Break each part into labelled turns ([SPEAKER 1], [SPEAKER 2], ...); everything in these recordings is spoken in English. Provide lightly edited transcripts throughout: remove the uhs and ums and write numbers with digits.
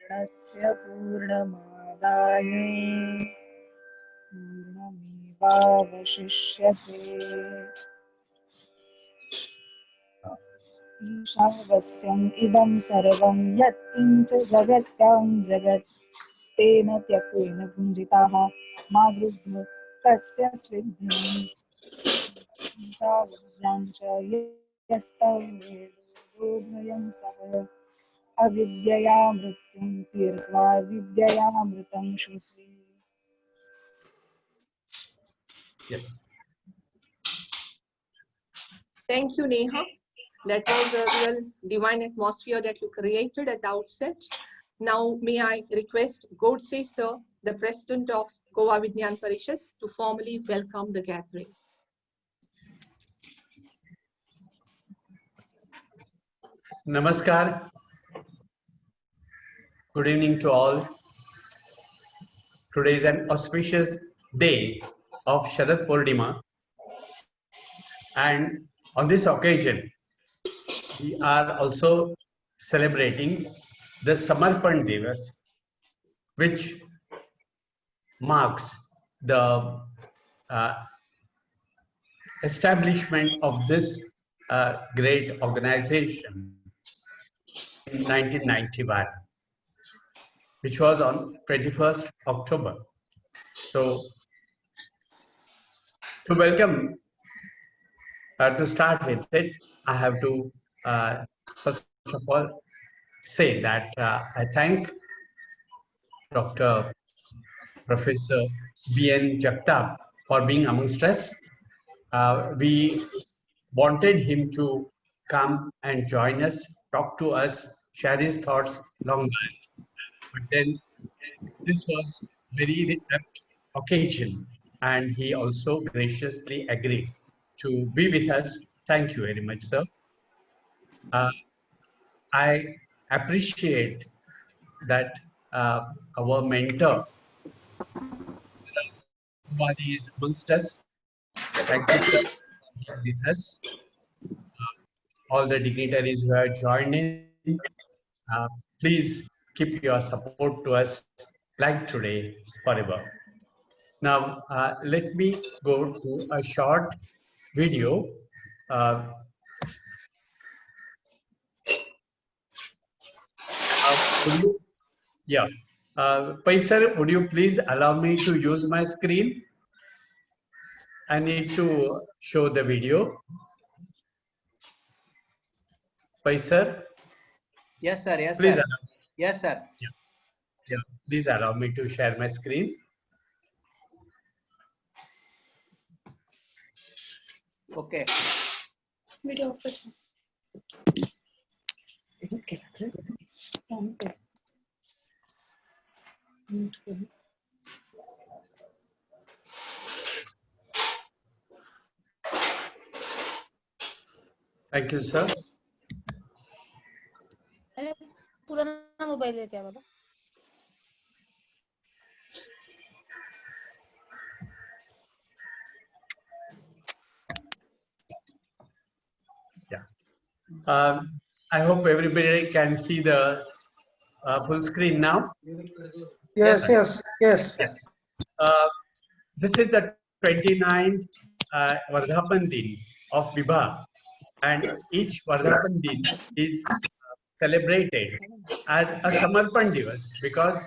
[SPEAKER 1] पूर्णस्य पूर्णमादाय पूर्णमेवावशिष्यते। ईशावस्यम् इदं सर्वं यत्किञ्च जगत्यां जगत् तेन त्यक्तेन भुञ्जिताः मा वृद्ध कस्य स्विद्धिम् विद्यां च यस्तवेदो भयं सः अविद्यया मृत्युं तीर्त्वा विद्ययामृतं श्रुति.
[SPEAKER 2] Yes.
[SPEAKER 3] Thank you, Neha. That was a real divine atmosphere that you created at the outset. Now, may I request Godse Sir, the President of Goa Vidyan Parishad, to formally welcome the gathering.
[SPEAKER 2] Namaskar. Good evening to all. Today is an auspicious day of Sharad Purnima, and on this occasion, we are also celebrating the Samarpan Divas, which marks the establishment of this great organization in 1991, which was on 21st October. So, to welcome, to start with it, I have to first of all say that I thank Dr. Professor B.N. Jagtap for being amongst us. We wanted him to come and join us, talk to us, share his thoughts long back. But then this was very apt occasion, and he also graciously agreed to be with us. Thank you very much, sir. I appreciate that our mentor, Vadi, is amongst us. Thank you, sir, for being with us. All the dignitaries who have joined in, please keep your support to us like today forever. Now, let me go to a short video. Yeah. Paisar, would you please allow me to use my screen? I need to show the video. Paisar?
[SPEAKER 4] Yes, sir. Yes,
[SPEAKER 2] please
[SPEAKER 4] sir.
[SPEAKER 2] Allow.
[SPEAKER 4] Yes, sir.
[SPEAKER 2] Yeah. Please allow me to share my screen.
[SPEAKER 4] Okay.
[SPEAKER 1] Video first.
[SPEAKER 2] Thank you, sir.
[SPEAKER 5] पुराना mobile है क्या वाला?
[SPEAKER 2] Yeah. I hope everybody can see the full screen now.
[SPEAKER 6] Yes, yes, yes.
[SPEAKER 2] Yes. This is the 29th Vardhapan Din of Vibha, and each Vardhapan Din is celebrated as a Samarpan Divas because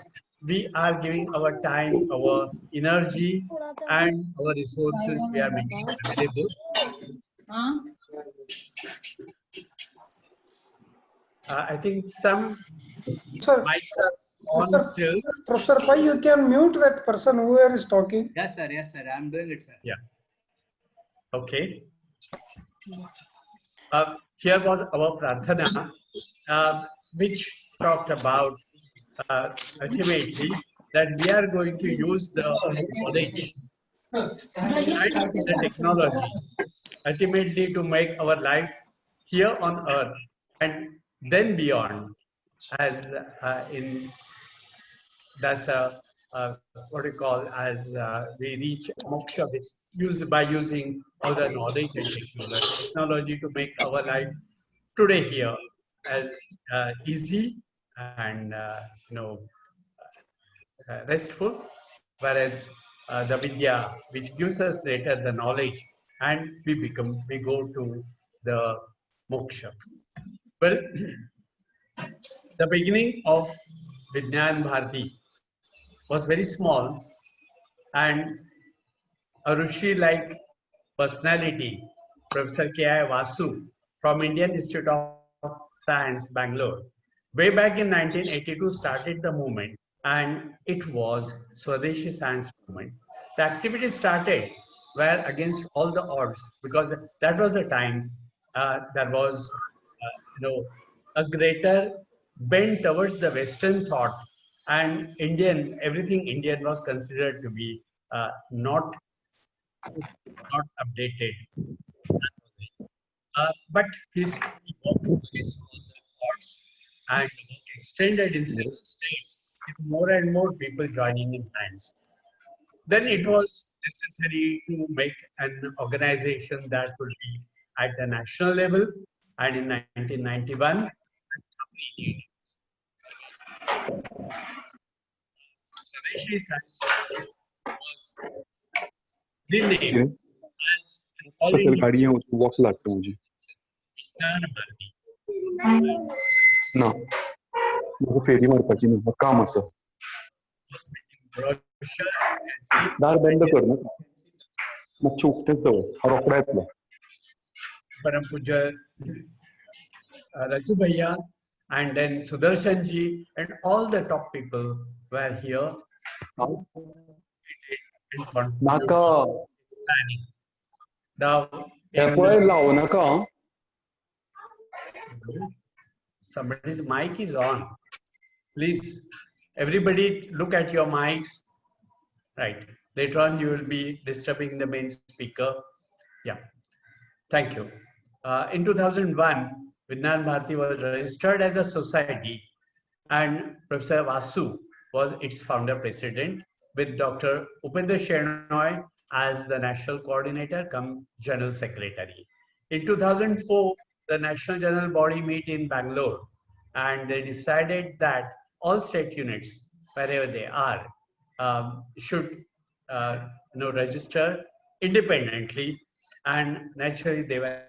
[SPEAKER 2] we are giving our time, our energy, and our resources we are making available. I think some
[SPEAKER 6] Sir,
[SPEAKER 2] mics are on still.
[SPEAKER 6] Professor Pai, you can mute that person whoever is talking.
[SPEAKER 4] Yes, sir. Yes, sir. I'm doing it, sir.
[SPEAKER 2] Yeah. Okay. Here was our prarthana, which talked about ultimately that we are going to use the knowledge and the technology ultimately to make our life here on earth and then beyond, as in that's what we call as we reach moksha with by using all the knowledge and technology to make our life today here as easy and restful, whereas the Vidya, which gives us later the knowledge, and we go to the moksha. Well, the beginning of Vijnan Bharati was very small, and a Rishi-like personality, Professor K.I. Vasu from Indian Institute of Science, Bangalore, way back in 1982 started the movement, and it was Swadeshi Science Movement. The activity started were against all the odds because that was the time there was a greater bend towards the Western thought, and everything Indian was considered to be not updated. That was it. But he worked against all the odds, and the work extended in several states with more and more people joining in hands. Then it was necessary to make an organization that would be at the national level, and in 1991, Swadeshi Science was renamed
[SPEAKER 7] Kiran
[SPEAKER 2] as an All
[SPEAKER 7] चल
[SPEAKER 2] India
[SPEAKER 7] गाड़ियाँ walk लगता है मुझे
[SPEAKER 2] Vijnan Bharati.
[SPEAKER 7] ना मुझे फेरी मारपाची न्हू म्हाका काम आसा
[SPEAKER 2] Was making brochure, you can see.
[SPEAKER 7] दार बंद कर ना मातशें उक्तेंच दवर हांव रोखडो येतलो
[SPEAKER 2] Param Pujya Raju Bhaiya, and then Sudarshan ji, and all the top people were here and
[SPEAKER 7] नाका
[SPEAKER 2] planning. Now,
[SPEAKER 7] एपॉय लावू नाका
[SPEAKER 2] somebody's mic is on. Please, everybody look at your mics. Right. Later on, you will be disturbing the main speaker. Yeah. Thank you. In 2001, Vijnan Bharati was registered as a society, and Professor Vasu was its founder president, with Dr. Upendra Shenoy as the national coordinator come general secretary. In 2004, the national general body meet in Bangalore, and they decided that all state units, wherever they are, should register independently, and naturally they were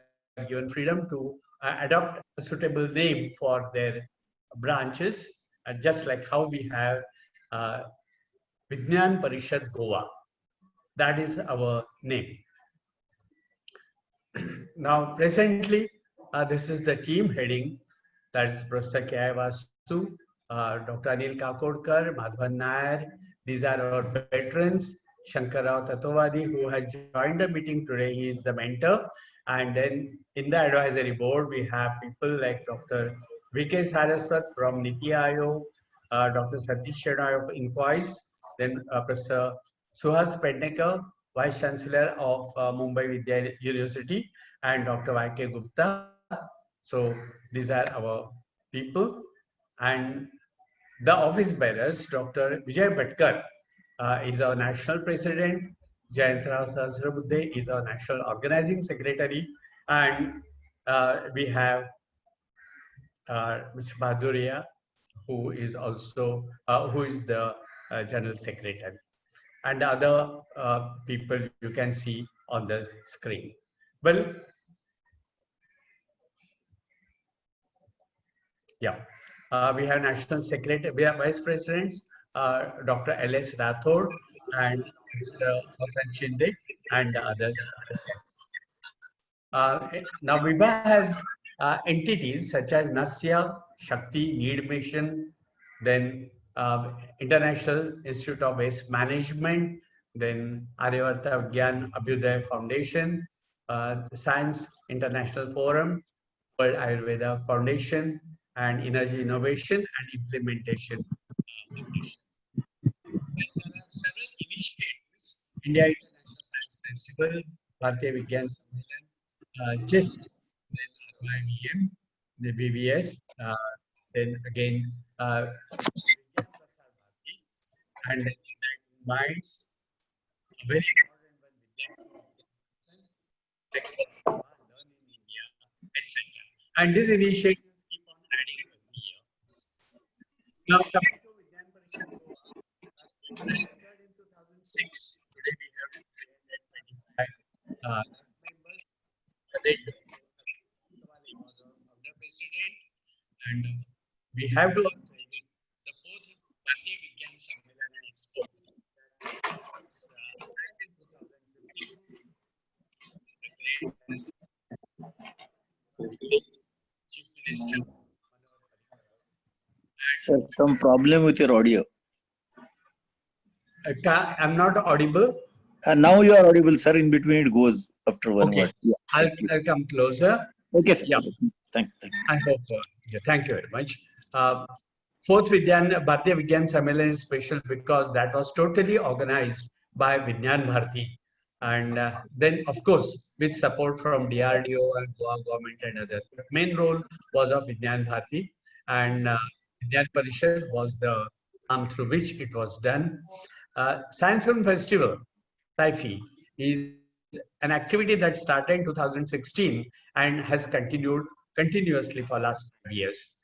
[SPEAKER 2] given freedom to adopt a suitable name for their branches, just like how we have Vijnan Parishad Goa. That is our name. Now, presently, this is the team heading. That is Professor K.I. Vasu, Dr. Anil Kakodkar, Madhavan Nair. These are our veterans. Shankarrao Tatovadi, who has joined the meeting today, he is the mentor. And then in the advisory board, we have people like Dr. V.K. Saraswat from Niti Aayog, Dr. Satish Shenoy of Inquise, then Professor Suhas Pednekar, Vice Chancellor of Mumbai Vidya University, and Dr. Y.K. Gupta. So these are our people. And the office bearers, Dr. Vijay Bhatkar is our national president, Jayantrao Sahasrabuddhe is our national organizing secretary, and we have Mr. Bahaduria, who is also who is the general secretary, and the other people you can see on the screen. Well, yeah, we have national secretary, we have vice presidents, Dr. L.S. Rathod and Mr. Hasan Shinde and others. Now, Viva has entities such as Nasya, Shakti, Need Mission, then International Institute of Waste Management, then Aryavarta Gyan Abhyuday Foundation, Science International Forum, World Ayurveda Foundation, and Energy Innovation and Implementation Foundation. There are several initiatives: India International Science Festival, Bharatiya Vigyan Sammelan, GIST, then RYVM, the BBS, then again and then United Minds, a very important one, Learn in India, etc. And these initiatives keep on adding every year. Now coming to Vigyan Parishad Goa, registered in 2006. Today we have 325 members. They was our founder president, and we have to credit the fourth Bharatiya Vigyan Sammelan and Expo. Was organized in 2015. The great Chief Minister Manohar Parrikar.
[SPEAKER 8] Sir, some problem with your audio.
[SPEAKER 2] I'm not audible.
[SPEAKER 8] Now you are audible, sir. In between it goes after one
[SPEAKER 2] Okay.
[SPEAKER 8] word. Yeah.
[SPEAKER 2] I'll come closer.
[SPEAKER 8] Okay, sir.
[SPEAKER 2] Yeah.
[SPEAKER 8] Thank you.
[SPEAKER 2] I hope. Thank you very much. Fourth Bharatiya Vigyan Sammelan is special because that was totally organized by Vigyan Bharati. And then, of course, with support from DRDO and Goa government and others. But main role was of Vigyan Bharati, and Vigyan Parishad was the arm through which it was done. Science Film Festival, SciFi, is an activity that started in 2016 and has continued continuously for last 5 years.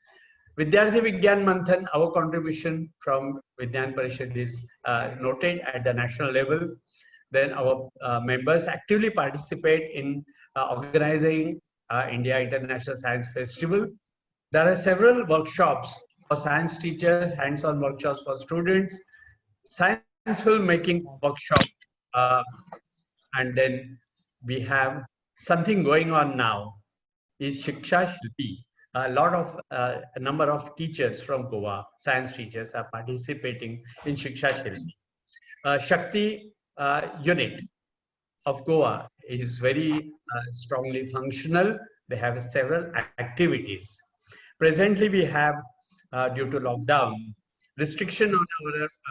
[SPEAKER 2] Vidyarthi Vigyan Manthan, our contribution from Vigyan Parishad is noted at the national level. Then our members actively participate in organizing India International Science Festival. There are several workshops for science teachers, hands-on workshops for students, science filmmaking workshop, and then we have something going on now is Shiksha Shilpi. A number of teachers from Goa, science teachers, are participating in Shiksha Shilpi. Shakti unit of Goa is very strongly functional. They have several activities. Presently, we have, due to lockdown, restriction on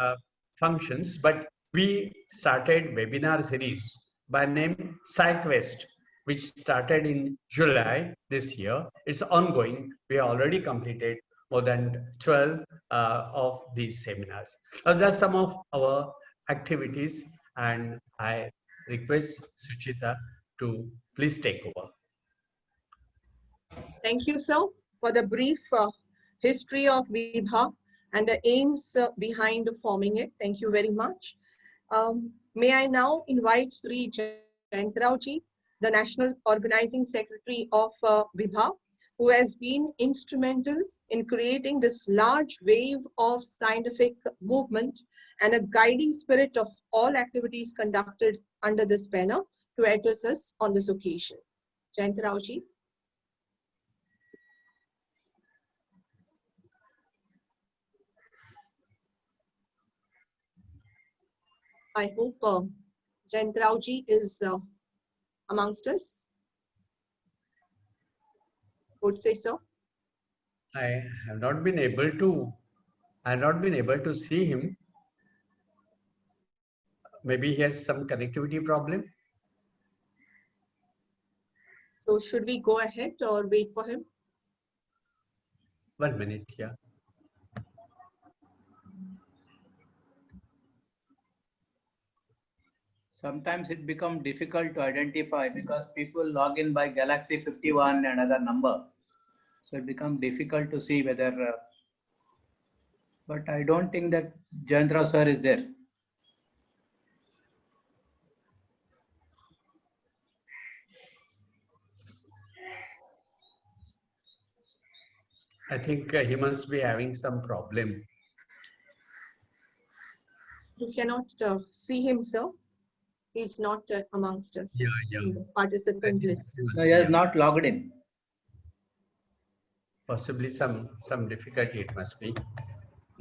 [SPEAKER 2] our functions, but we started webinar series by name SciQuest, which started in July this year. It's ongoing. We already completed more than 12 of these seminars. That's some of our activities, and I request Suchita to please take over.
[SPEAKER 3] Thank you, sir, for the brief history of Vibha and the aims behind forming it. Thank you very much. May I now invite Sri Jayantrao-ji, the National Organizing Secretary of Vibha, who has been instrumental in creating this large wave of scientific movement and a guiding spirit of all activities conducted under this banner, to address us on this occasion. Jayantrao-ji. I hope Jayantrao-ji is amongst us. Would say so.
[SPEAKER 2] I have not been able to see him. Maybe he has some connectivity problem.
[SPEAKER 3] So should we go ahead or wait for him?
[SPEAKER 2] 1 minute, yeah.
[SPEAKER 4] Sometimes it becomes difficult to identify because people log in by Galaxy 51 and other number. So it becomes difficult to see whether, but I don't think that Jayantrao sir is there.
[SPEAKER 2] I think he must be having some problem.
[SPEAKER 3] You cannot see him, sir. He's not amongst us.
[SPEAKER 2] Yeah.
[SPEAKER 3] In the participant list.
[SPEAKER 4] No, he has not logged in.
[SPEAKER 2] Possibly some difficulty it must be.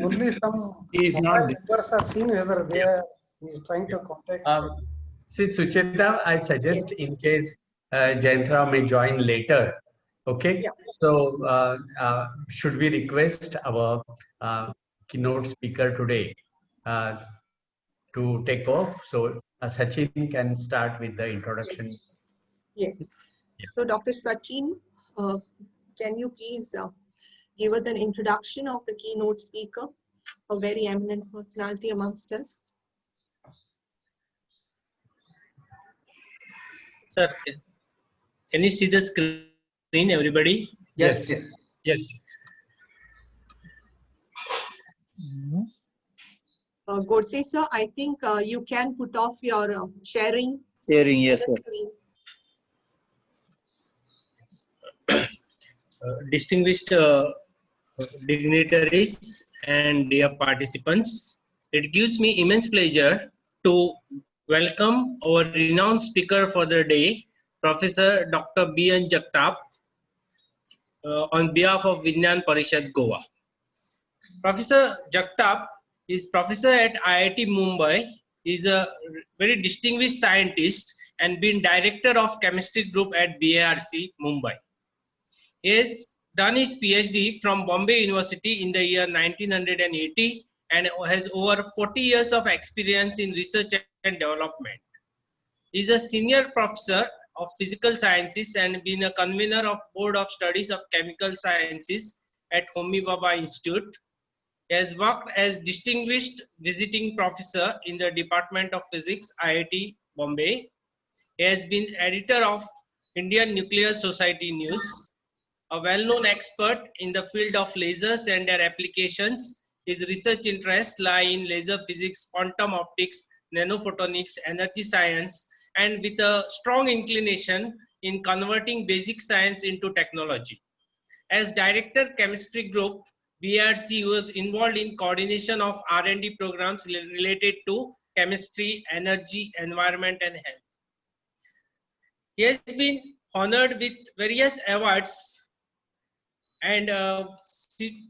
[SPEAKER 6] Only some
[SPEAKER 7] He is not there.
[SPEAKER 6] members are seen whether they are, he is trying to contact.
[SPEAKER 2] See, Suchita, I suggest in case Jayantrao may join later. Okay.
[SPEAKER 3] Yeah.
[SPEAKER 2] So should we request our keynote speaker today to take off? So Sachin can start with the introduction.
[SPEAKER 3] Yes.
[SPEAKER 2] Yeah.
[SPEAKER 3] So Dr. Sachin, can you please give us an introduction of the keynote speaker, a very eminent personality amongst us?
[SPEAKER 9] Sir, can you see the screen, everybody?
[SPEAKER 2] Yes. Yes.
[SPEAKER 3] Godse sir, I think you can put off your sharing.
[SPEAKER 8] Sharing,
[SPEAKER 3] Share
[SPEAKER 8] yes,
[SPEAKER 3] the
[SPEAKER 8] sir.
[SPEAKER 3] screen.
[SPEAKER 9] Distinguished dignitaries and dear participants, it gives me immense pleasure to welcome our renowned speaker for the day, Professor Dr. B.N. Jagtap, on behalf of Vigyan Parishad Goa. Professor Jagtap is professor at IIT Mumbai. He is a very distinguished scientist and been director of chemistry group at BARC Mumbai. He has done his PhD from Bombay University in the year 1980 and has over 40 years of experience in research and development. He is a senior professor of physical sciences and been a convener of Board of Studies of Chemical Sciences at Homi Bhabha Institute. He has worked as distinguished visiting professor in the Department of Physics, IIT Bombay. He has been editor of Indian Nuclear Society News. A well-known expert in the field of lasers and their applications, his research interests lie in laser physics, quantum optics, nanophotonics, energy science, and with a strong inclination in converting basic science into technology. As Director Chemistry Group, BRC was involved in coordination of R&D programs related to chemistry, energy, environment, and health. He has been honored with various awards, and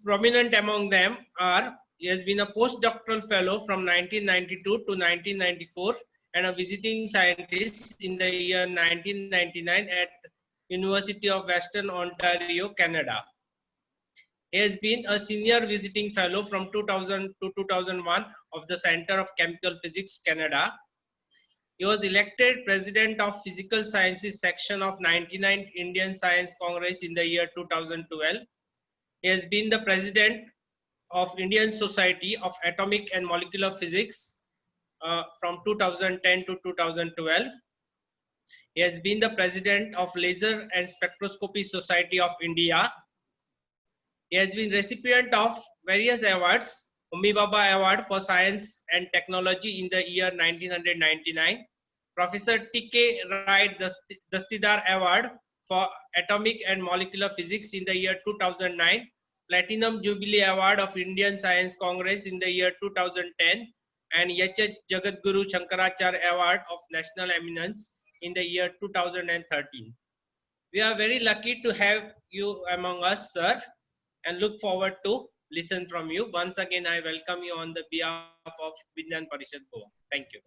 [SPEAKER 9] prominent among them are, he has been a postdoctoral fellow from 1992 to 1994 and a visiting scientist in the year 1999 at University of Western Ontario, Canada. He has been a senior visiting fellow from 2000 to 2001 of the Center of Chemical Physics, Canada. He was elected President of Physical Sciences Section of 99th Indian Science Congress in the year 2012. He has been the President of Indian Society of Atomic and Molecular Physics from 2010 to 2012. He has been the President of Laser and Spectroscopy Society of India. He has been recipient of various awards, Homi Bhabha Award for Science and Technology in the year 1999, Professor T.K. Wright Dastidar Award for Atomic and Molecular Physics in the year 2009, Platinum Jubilee Award of Indian Science Congress in the year 2010, and H. Jagadguru Shankaracharya Award of National Eminence in the year 2013. We are very lucky to have you among us, sir, and look forward to listen from you. Once again, I welcome you on the behalf of Vigyan Parishad Goa. Thank you.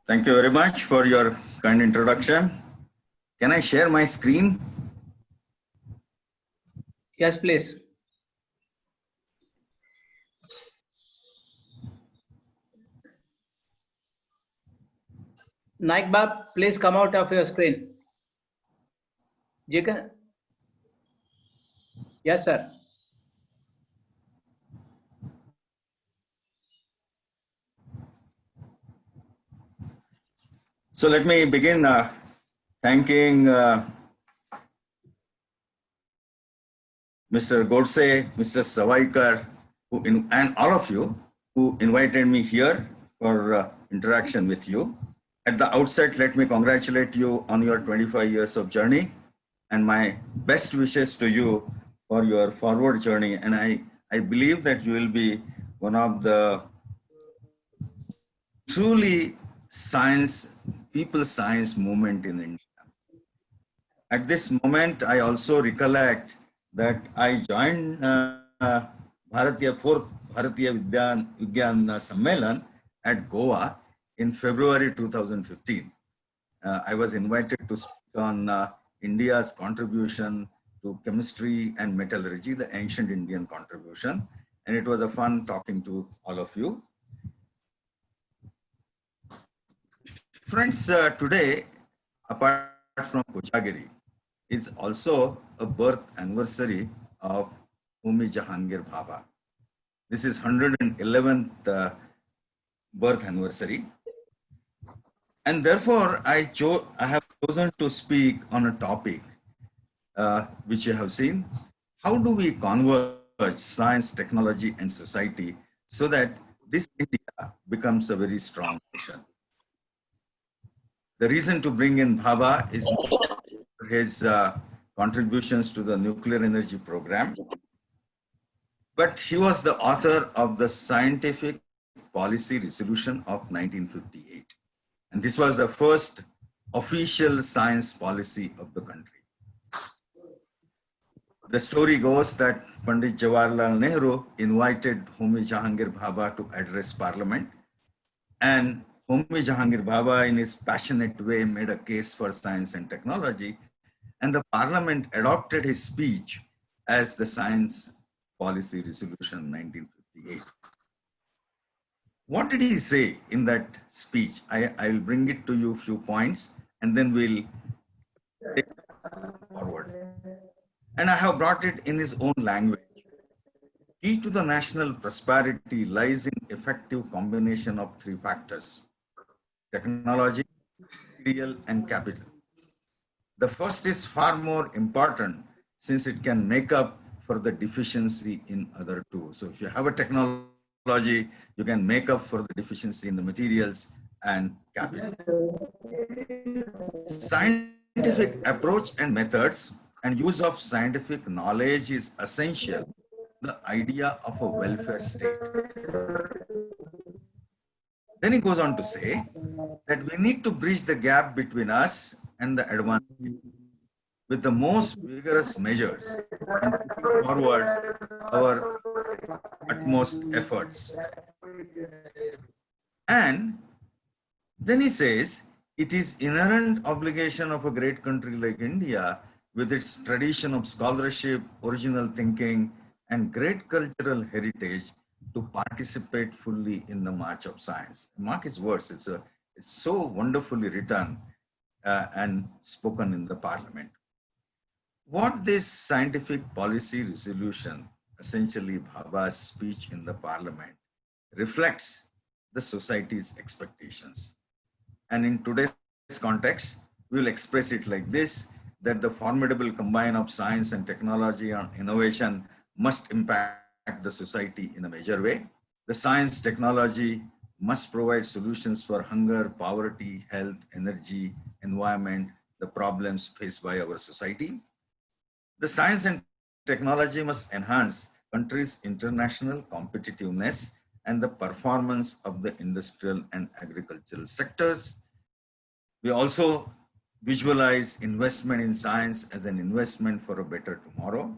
[SPEAKER 10] Thank you very much for your kind introduction. Can I share my screen?
[SPEAKER 4] Yes, please. Naik Bab, please come out of your screen. Jikan? Yes, sir.
[SPEAKER 10] So let me begin thanking Mr. Godse, Mr. Savaikar, and all of you who invited me here for interaction with you. At the outset, let me congratulate you on your 25 years of journey and my best wishes to you for your forward journey. And I believe that you will be one of the truly people science movement in India. At this moment, I also recollect that I joined fourth Bharatiya Vigyan Sammelan at Goa in February 2015. I was invited to speak on India's contribution to chemistry and metallurgy, the ancient Indian contribution. And it was a fun talking to all of you. Friends, today, apart from Kochagiri, is also a birth anniversary of Homi Jahangir Bhabha. This is 111th birth anniversary. And therefore, I have chosen to speak on a topic which you have seen. How do we convert science, technology, and society so that this India becomes a very strong nation. The reason to bring in Bhabha is his contributions to the nuclear energy program. But he was the author of the Scientific Policy Resolution of 1958. And this was the first official science policy of the country. The story goes that Pandit Jawaharlal Nehru invited Homi Jahangir Bhabha to address Parliament. And Homi Jahangir Bhabha, in his passionate way, made a case for science and technology. And the Parliament adopted his speech as the Science Policy Resolution 1958. What did he say in that speech? I will bring it to you a few points and then we'll take it forward. And I have brought it in his own language. Key to the national prosperity lies in effective combination of three factors: technology, material, and capital. The first is far more important since it can make up for the deficiency in other two. So if you have a technology, you can make up for the deficiency in the materials and capital. Scientific approach and methods and use of scientific knowledge is essential. The idea of a welfare state. Then he goes on to say that we need to bridge the gap between us and the advanced with the most vigorous measures and put forward our utmost efforts. And then he says, it is inherent obligation of a great country like India with its tradition of scholarship, original thinking, and great cultural heritage to participate fully in the march of science. Mark his words, it's so wonderfully written and spoken in the Parliament. What this scientific policy resolution, essentially Bhabha's speech in the Parliament, reflects the society's expectations. And in today's context, we will express it like this, that the formidable combine of science and technology and innovation must impact the society in a major way. The science technology must provide solutions for hunger, poverty, health, energy, environment, the problems faced by our society. The science and technology must enhance countries' international competitiveness and the performance of the industrial and agricultural sectors. We also visualize investment in science as an investment for a better tomorrow.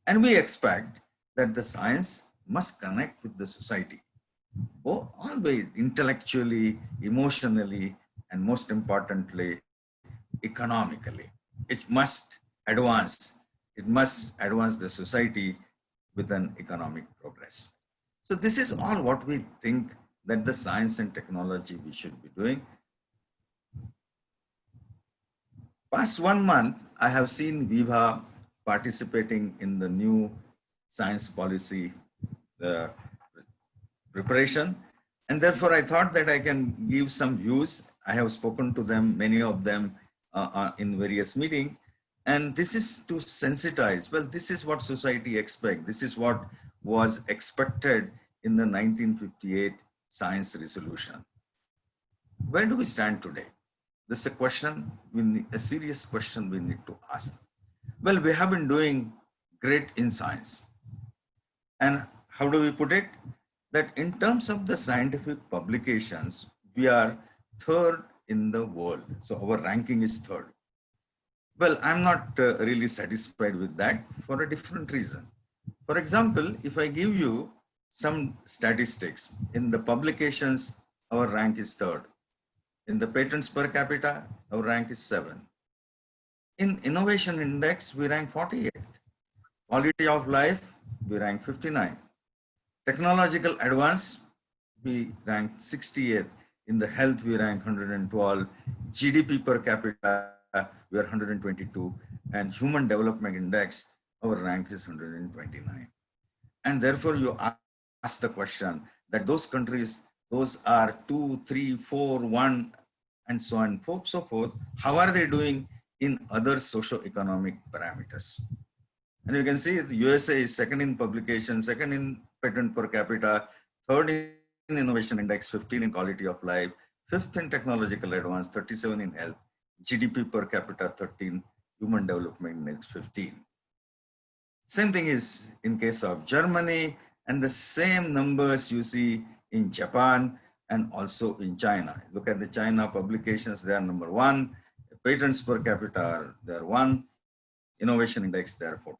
[SPEAKER 10] And we expect that the science must connect with the society, always intellectually, emotionally, and most importantly, economically. It must advance the society with an economic progress. So this is all what we think that the science and technology we should be doing. Past 1 month, I have seen Viva participating in the new science policy preparation. And therefore, I thought that I can give some views. I have spoken to them, many of them in various meetings. And this is to sensitize, well, this is what society expects. This is what was expected in the 1958 science resolution. Where do we stand today? This is a question, a serious question we need to ask. Well, we have been doing great in science. And how do we put it? That in terms of the scientific publications, we are third in the world. So our ranking is third. Well, I'm not really satisfied with that for a different reason. For example, if I give you some statistics, in the publications, our rank is third. In the patents per capita, our rank is 7. In innovation index, we rank 48th. Quality of life, we rank 59. Technological advance, we rank 68th. In the health, we rank 112. GDP per capita, we are 122. And human development index, our rank is 129. And therefore, you ask the question that those countries, those are 2, 3, 4, 1, and so on and so forth. How are they doing in other socio-economic parameters? And you can see the USA is second in publication, second in patent per capita, third in innovation index, 15 in quality of life, fifth in technological advance, 37 in health, GDP per capita 13, human development index 15. Same thing is in case of Germany, and the same numbers you see in Japan and also in China. Look at the China publications, they are number 1. Patents per capita, they are 1. Innovation index, they are 40.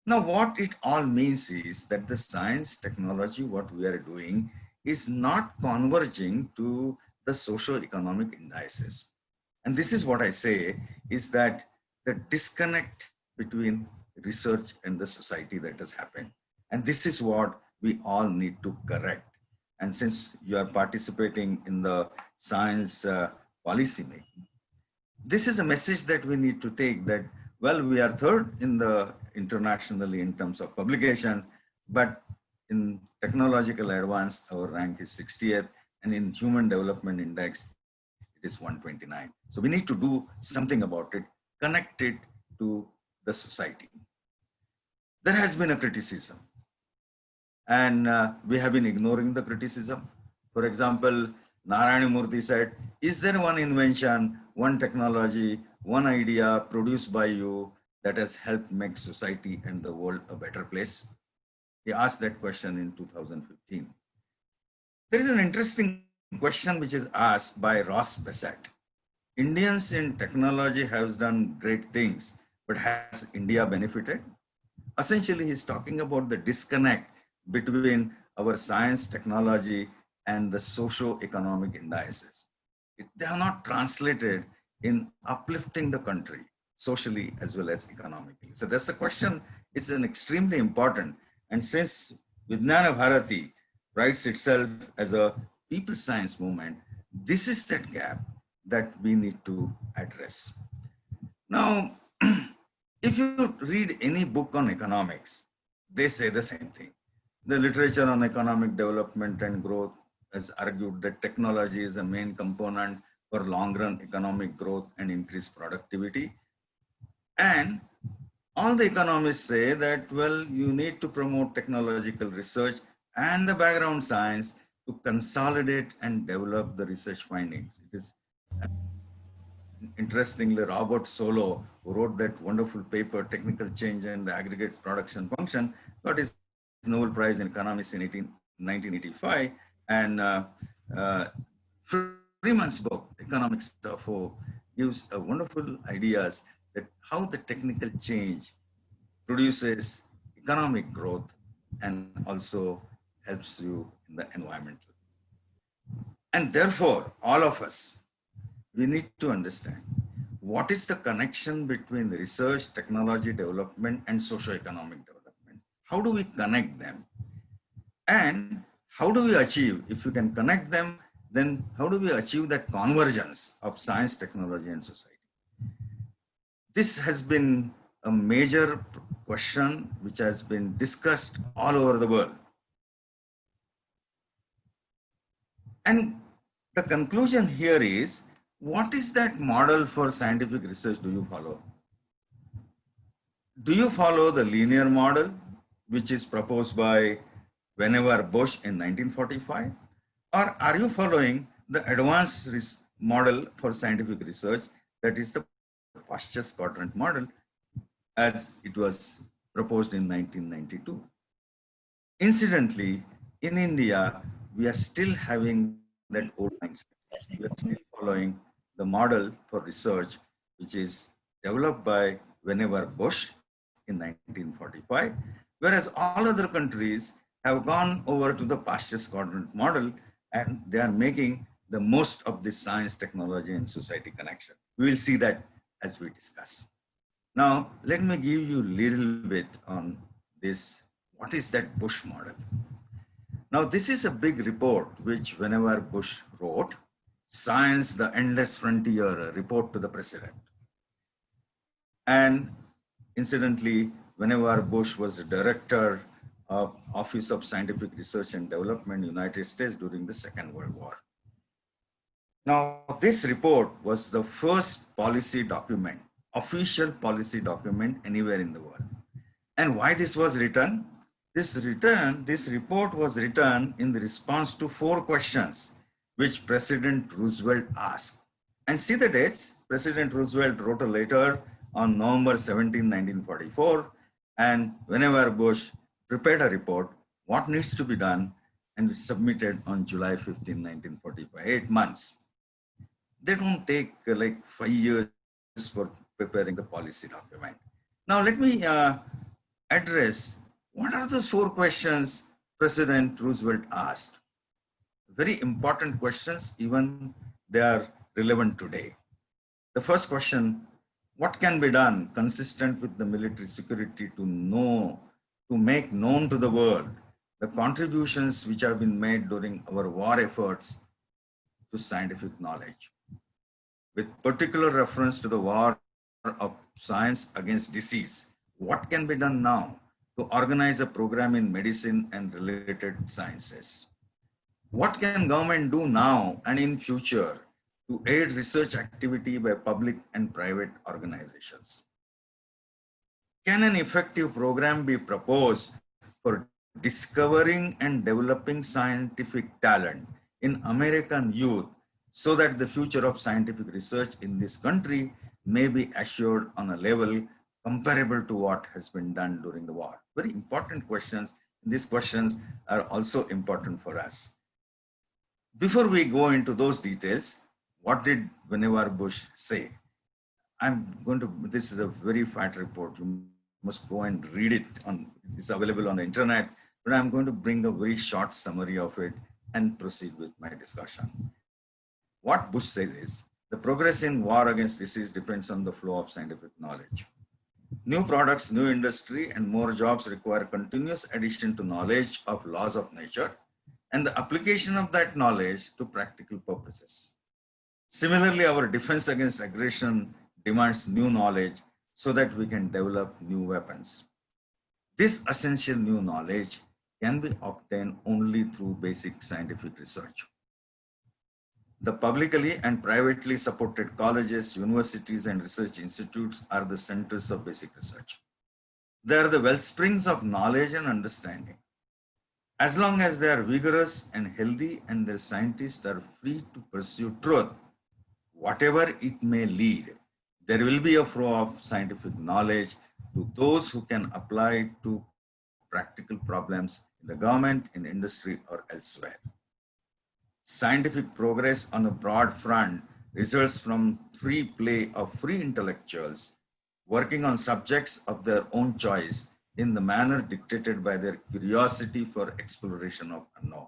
[SPEAKER 10] Now, what it all means is that the science, technology, what we are doing is not converging to the socio-economic indices. And this is what I say is that the disconnect between research and the society that has happened. And this is what we all need to correct. And since you are participating in the science policy making, this is a message that we need to take, that, well, we are third in the internationally in terms of publications, but in technological advance, our rank is 60th, and in human development index, it is 129. So we need to do something about it, connect it to the society. There has been a criticism, and we have been ignoring the criticism. For example, Narayana Murthy said, is there one invention, one technology, one idea produced by you that has helped make society and the world a better place? He asked that question in 2015. There is an interesting question which is asked by Ross Bassett. Indians in technology have done great things, but has India benefited? Essentially, he's talking about the disconnect between our science, technology, and the socio-economic indices. They are not translated in uplifting the country socially as well as economically. So that's the question. It's an extremely important. And since Vijnana Bharati writes itself as a people science movement, this is that gap that we need to address. Now, if you read any book on economics, they say the same thing. The literature on economic development and growth has argued that technology is a main component for long-run economic growth and increased productivity. And all the economists say that, well, you need to promote technological research and the background science to consolidate and develop the research findings. It is interestingly Robert Solow, who wrote that wonderful paper, Technical Change and the Aggregate Production Function, got his Nobel Prize in Economics in 1985. And Freeman's book, Economics of O, gives a wonderful ideas that how the technical change produces economic growth and also helps you in the environmental. And therefore, all of us, we need to understand what is the connection between research, technology development, and socio-economic development. How do we connect them? And how do we achieve, if you can connect them, then how do we achieve that convergence of science, technology, and society? This has been a major question which has been discussed all over the world. And the conclusion here is, what is that model for scientific research do you follow? Do you follow the linear model, which is proposed by Vannevar Bush in 1945? Or are you following the advanced model for scientific research, that is the Pashas quadrant model, as it was proposed in 1992? Incidentally, in India, we are still having that old mindset. We are still following the model for research, which is developed by Vannevar Bush in 1945, whereas all other countries have gone over to the Pashas quadrant model, and they are making the most of this science, technology, and society connection. We will see that as we discuss. Now, let me give you a little bit on this. What is that Bush model? Now, this is a big report which Vannevar Bush wrote, Science, the Endless Frontier, a report to the president. And incidentally, Vannevar Bush was the director of Office of Scientific Research and Development, United States during the Second World War. Now, this report was the first policy document, official policy document anywhere in the world. And why this was written? This report was written in the response to 4 questions which President Roosevelt asked. And see the dates. President Roosevelt wrote a letter on November 17, 1944, and Vannevar Bush prepared a report, what needs to be done, and submitted on July 15, 1945, 8 months. They don't take like 5 years for preparing the policy document. Now let me address what are those 4 questions President Roosevelt asked. Very important questions, even they are relevant today. The first question, what can be done consistent with the military security to make known to the world the contributions which have been made during our war efforts to scientific knowledge, with particular reference to the war of science against disease. What can be done now to organize a program in medicine and related sciences? What can government do now and in future to aid research activity by public and private organizations? Can an effective program be proposed for discovering and developing scientific talent in American youth so that the future of scientific research in this country may be assured on a level comparable to what has been done during the war? Very important questions. These questions are also important for us. Before we go into those details, what did Vannevar Bush say? This is a very fat report. You must go and read it. It's available on the internet, but I'm going to bring a very short summary of it and proceed with my discussion. What Bush says is, the progress in war against disease depends on the flow of scientific knowledge. New products, new industry, and more jobs require continuous addition to knowledge of laws of nature and the application of that knowledge to practical purposes. Similarly, our defense against aggression demands new knowledge so that we can develop new weapons. This essential new knowledge can be obtained only through basic scientific research. The publicly and privately supported colleges, universities, and research institutes are the centers of basic research. They are the wellsprings of knowledge and understanding. As long as they are vigorous and healthy and their scientists are free to pursue truth, whatever it may lead, there will be a flow of scientific knowledge to those who can apply it to practical problems in the government, in industry, or elsewhere. Scientific progress on a broad front results from free play of free intellectuals working on subjects of their own choice in the manner dictated by their curiosity for exploration of unknown.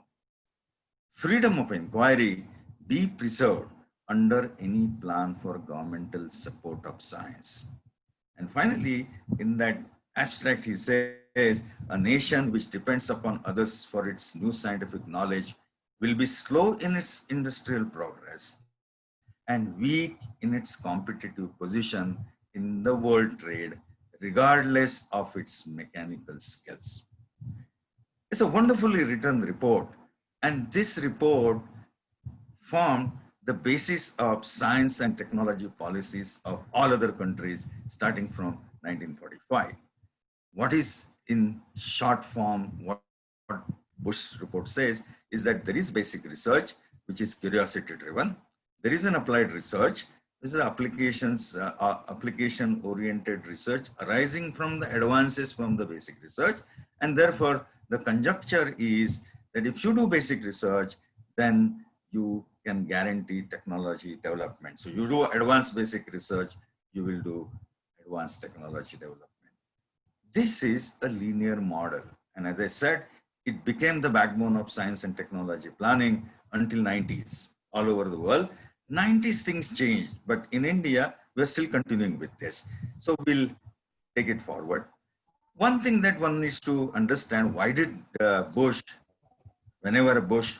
[SPEAKER 10] Freedom of inquiry be preserved under any plan for governmental support of science. And finally, in that abstract, he says, a nation which depends upon others for its new scientific knowledge will be slow in its industrial progress and weak in its competitive position in the world trade, regardless of its mechanical skills. It's a wonderfully written report, and this report formed the basis of science and technology policies of all other countries starting from 1945. What is in short form, what Bush report says is that there is basic research, which is curiosity driven. There is an applied research. This is application oriented research arising from the advances from the basic research. And therefore the conjecture is that if you do basic research, then you can guarantee technology development. So you do advanced basic research, you will do advanced technology development. This is a linear model. And as I said, it became the backbone of science and technology planning until 90s all over the world. 90s things changed, but in India, we're still continuing with this. So we'll take it forward. One thing that one needs to understand, why did Bush, whenever Bush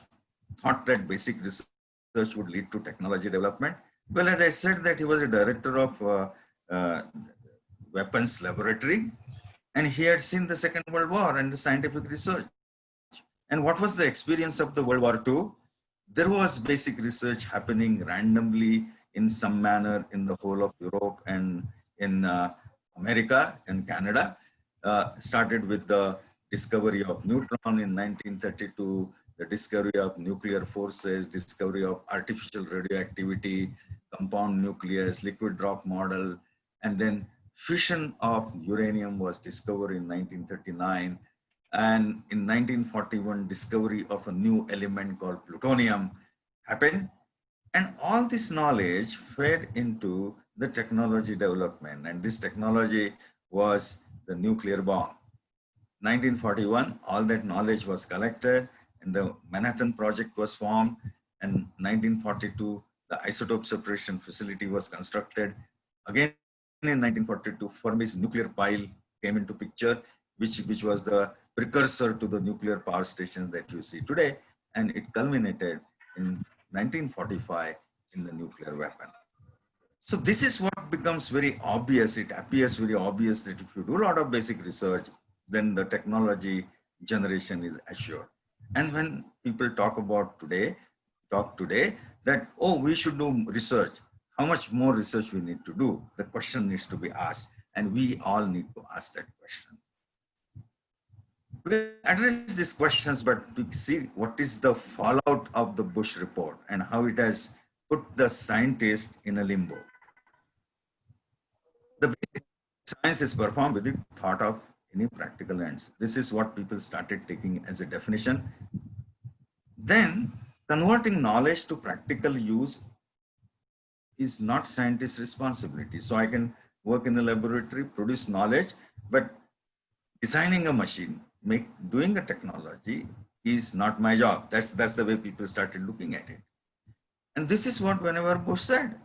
[SPEAKER 10] thought that basic research would lead to technology development? Well, as I said, that he was a director of weapons laboratory, and he had seen the Second World War and the scientific research. And what was the experience of the World War II? There was basic research happening randomly in some manner in the whole of Europe and in America and Canada. started with the discovery of neutron in 1932, the discovery of nuclear forces, discovery of artificial radioactivity, compound nucleus, liquid drop model, and then fission of uranium was discovered in 1939. And in 1941, discovery of a new element called plutonium happened. And all this knowledge fed into the technology development. And this technology was the nuclear bomb. 1941, all that knowledge was collected and the Manhattan Project was formed. And 1942, the isotope separation facility was constructed. Again, in 1942, Fermi's nuclear pile came into picture, which was the precursor to the nuclear power stations that you see today. And it culminated in 1945 in the nuclear weapon. So this is what becomes very obvious. It appears very obvious that if you do a lot of basic research, then the technology generation is assured. And when people talk today that, oh, we should do research, how much more research we need to do? The question needs to be asked, and we all need to ask that question. We address these questions, but to see what is the fallout of the Bush report and how it has put the scientist in a limbo. The basic science is performed with the thought of any practical ends. This is what people started taking as a definition. Then converting knowledge to practical use is not scientist's responsibility. So I can work in a laboratory, produce knowledge, but designing a machine, doing a technology is not my job. That's the way people started looking at it. And this is what whenever Bush said,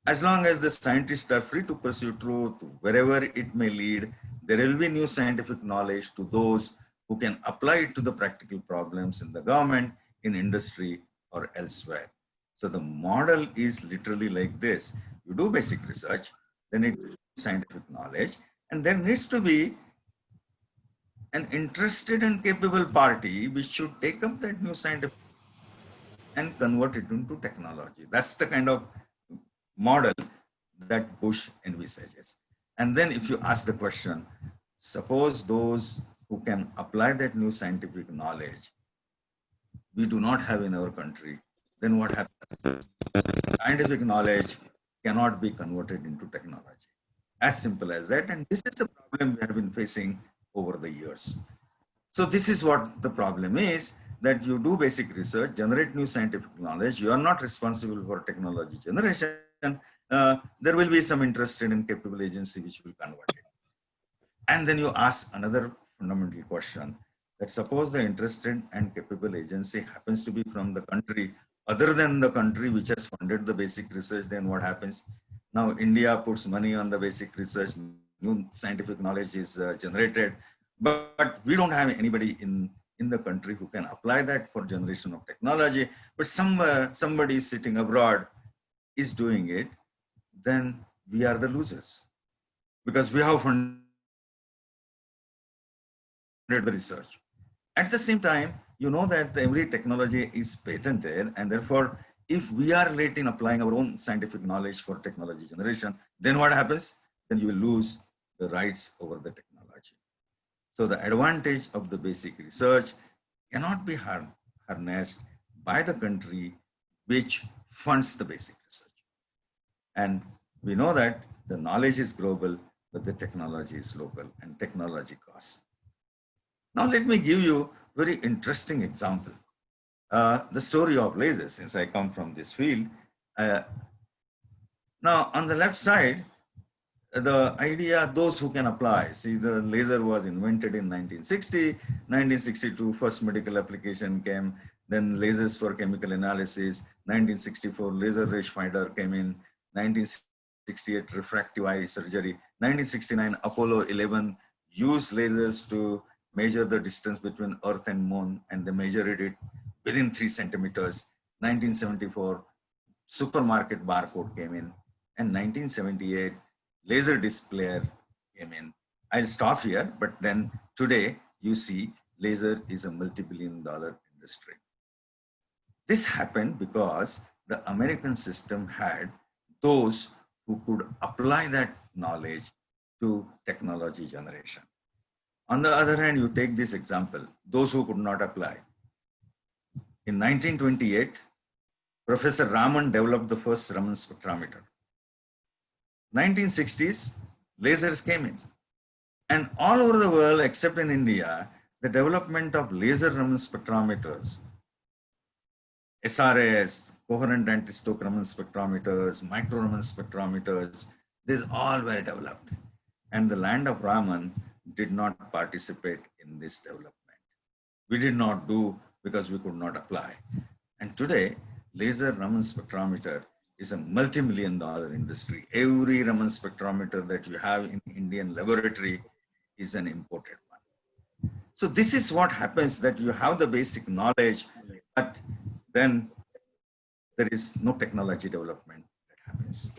[SPEAKER 10] as long as the scientists are free to pursue truth, wherever it may lead, there will be new scientific knowledge to those who can apply it to the practical problems in the government, in industry, or elsewhere. So the model is literally like this. You do basic research, then it scientific knowledge, and there needs to be an interested and capable party which should take up that new scientific and convert it into technology. That's the kind of model that Bush envisages. And then if you ask the question, suppose those who can apply that new scientific knowledge, we do not have in our country, then what happens? Scientific knowledge cannot be converted into technology. As simple as that. And this is the problem we have been facing over the years. So this is what the problem is, that you do basic research, generate new scientific knowledge. You are not responsible for technology generation. There will be some interested and capable agency which will convert it. And then you ask another fundamental question, that suppose the interested and capable agency happens to be from the country other than the country which has funded the basic research, then what happens? Now India puts money on the basic research, new scientific knowledge is generated, but we don't have anybody in the country who can apply that for generation of technology, but somebody sitting abroad is doing it, then we are the losers because we have funded the research. At the same time, you know that every technology is patented, and therefore, if we are late in applying our own scientific knowledge for technology generation, then what happens? Then you will lose the rights over the technology. So the advantage of the basic research cannot be harnessed by the country which funds the basic research. And we know that the knowledge is global, but the technology is local, and technology costs. Now let me give you a very interesting example. The story of lasers, since I come from this field. Now on the left side, the idea, those who can apply. See, the laser was invented in 1960, 1962, first medical application came, then lasers for chemical analysis, 1964, laser ray finder came in, 1968, refractive eye surgery, 1969, Apollo 11 used lasers to measure the distance between Earth and Moon, and they measured it within 3 centimeters. 1974, supermarket barcode came in, and 1978, laser displayer came in. I'll stop here, but then today you see laser is a multi-billion-dollar industry. This happened because the American system had those who could apply that knowledge to technology generation. On the other hand, you take this example, those who could not apply. In 1928, Professor Raman developed the first Raman spectrometer. 1960s, lasers came in. And all over the world, except in India, the development of laser Raman spectrometers, SRS, coherent anti-Stokes Raman spectrometers, micro Raman spectrometers, these all were developed. And the land of Raman did not participate in this development. We did not do because we could not apply. And today, laser Raman spectrometer is a multi-million-dollar industry. Every Raman spectrometer that you have in Indian laboratory is an imported one. So this is what happens, that you have the basic knowledge, but then there is no technology development that happens.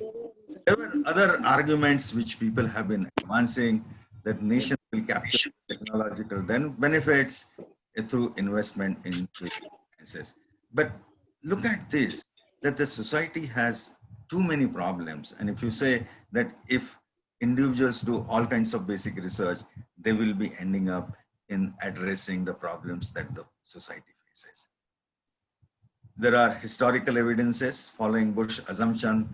[SPEAKER 10] There were other arguments which people have been advancing, that nations will capture technological benefits through investment in sciences. But look at this, that the society has too many problems. And if you say that if individuals do all kinds of basic research, they will be ending up in addressing the problems that the society faces. There are historical evidences following Bush assumption,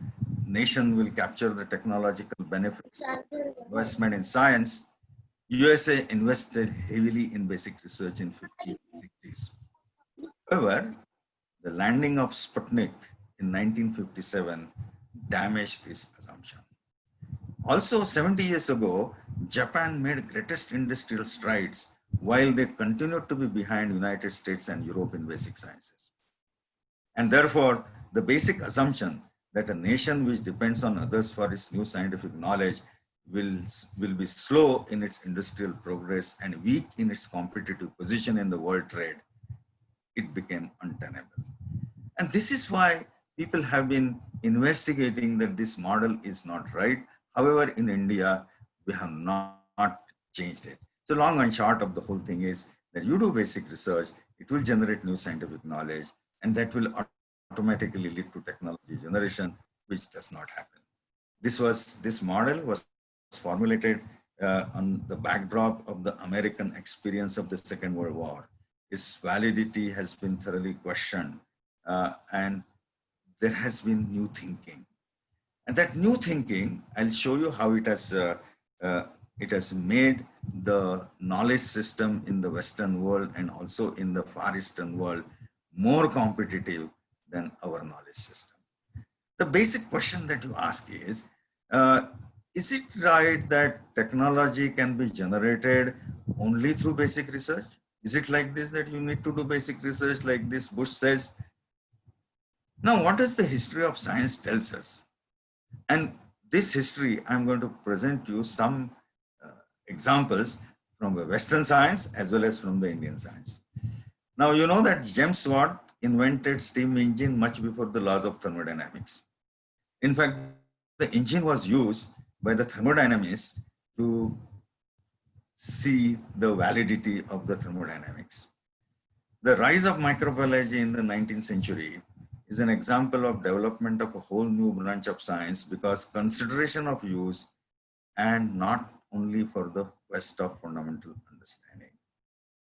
[SPEAKER 10] nation will capture the technological benefits of investment in science. USA invested heavily in basic research in 50s and 60s. However, the landing of Sputnik in 1957 damaged this assumption. Also, 70 years ago, Japan made greatest industrial strides while they continued to be behind United States and Europe in basic sciences. And therefore, the basic assumption that a nation which depends on others for its new scientific knowledge will be slow in its industrial progress and weak in its competitive position in the world trade, it became untenable. And this is why people have been investigating that this model is not right. However, in India, we have not changed it. So long and short of the whole thing is that you do basic research, it will generate new scientific knowledge, and that will automatically lead to technology generation, which does not happen. This model was formulated on the backdrop of the American experience of the Second World War. Its validity has been thoroughly questioned, and there has been new thinking. And that new thinking, I'll show you how it has made the knowledge system in the Western world and also in the Far Eastern world more competitive than our knowledge system. The basic question that you ask is it right that technology can be generated only through basic research? Is it like this, that you need to do basic research like this Bush says? Now, what does the history of science tells us? And this history, I'm going to present you some examples from the Western science as well as from the Indian science. Now, you know that James Watt invented steam engine much before the laws of thermodynamics. In fact, the engine was used by the thermodynamists to see the validity of the thermodynamics. The rise of microbiology in the 19th century is an example of development of a whole new branch of science, because consideration of use and not only for the quest of fundamental understanding.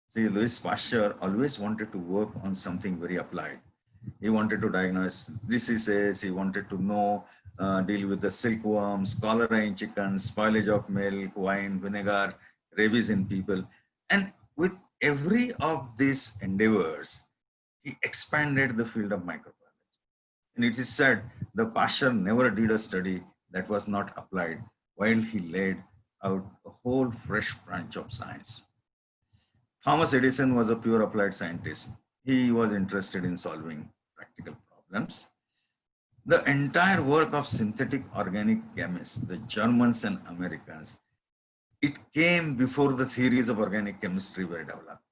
[SPEAKER 10] See, Louis Pasteur always wanted to work on something very applied. He wanted to diagnose diseases, he wanted to know, deal with the silkworms, cholera in chickens, spoilage of milk, wine, vinegar, rabies in people. And with every of these endeavors, he expanded the field of microbiology. And it is said the Pasteur never did a study that was not applied, while he laid out a whole fresh branch of science. Thomas Edison was a pure applied scientist. He was interested in solving practical problems. The entire work of synthetic organic chemists, the Germans and Americans, it came before the theories of organic chemistry were developed.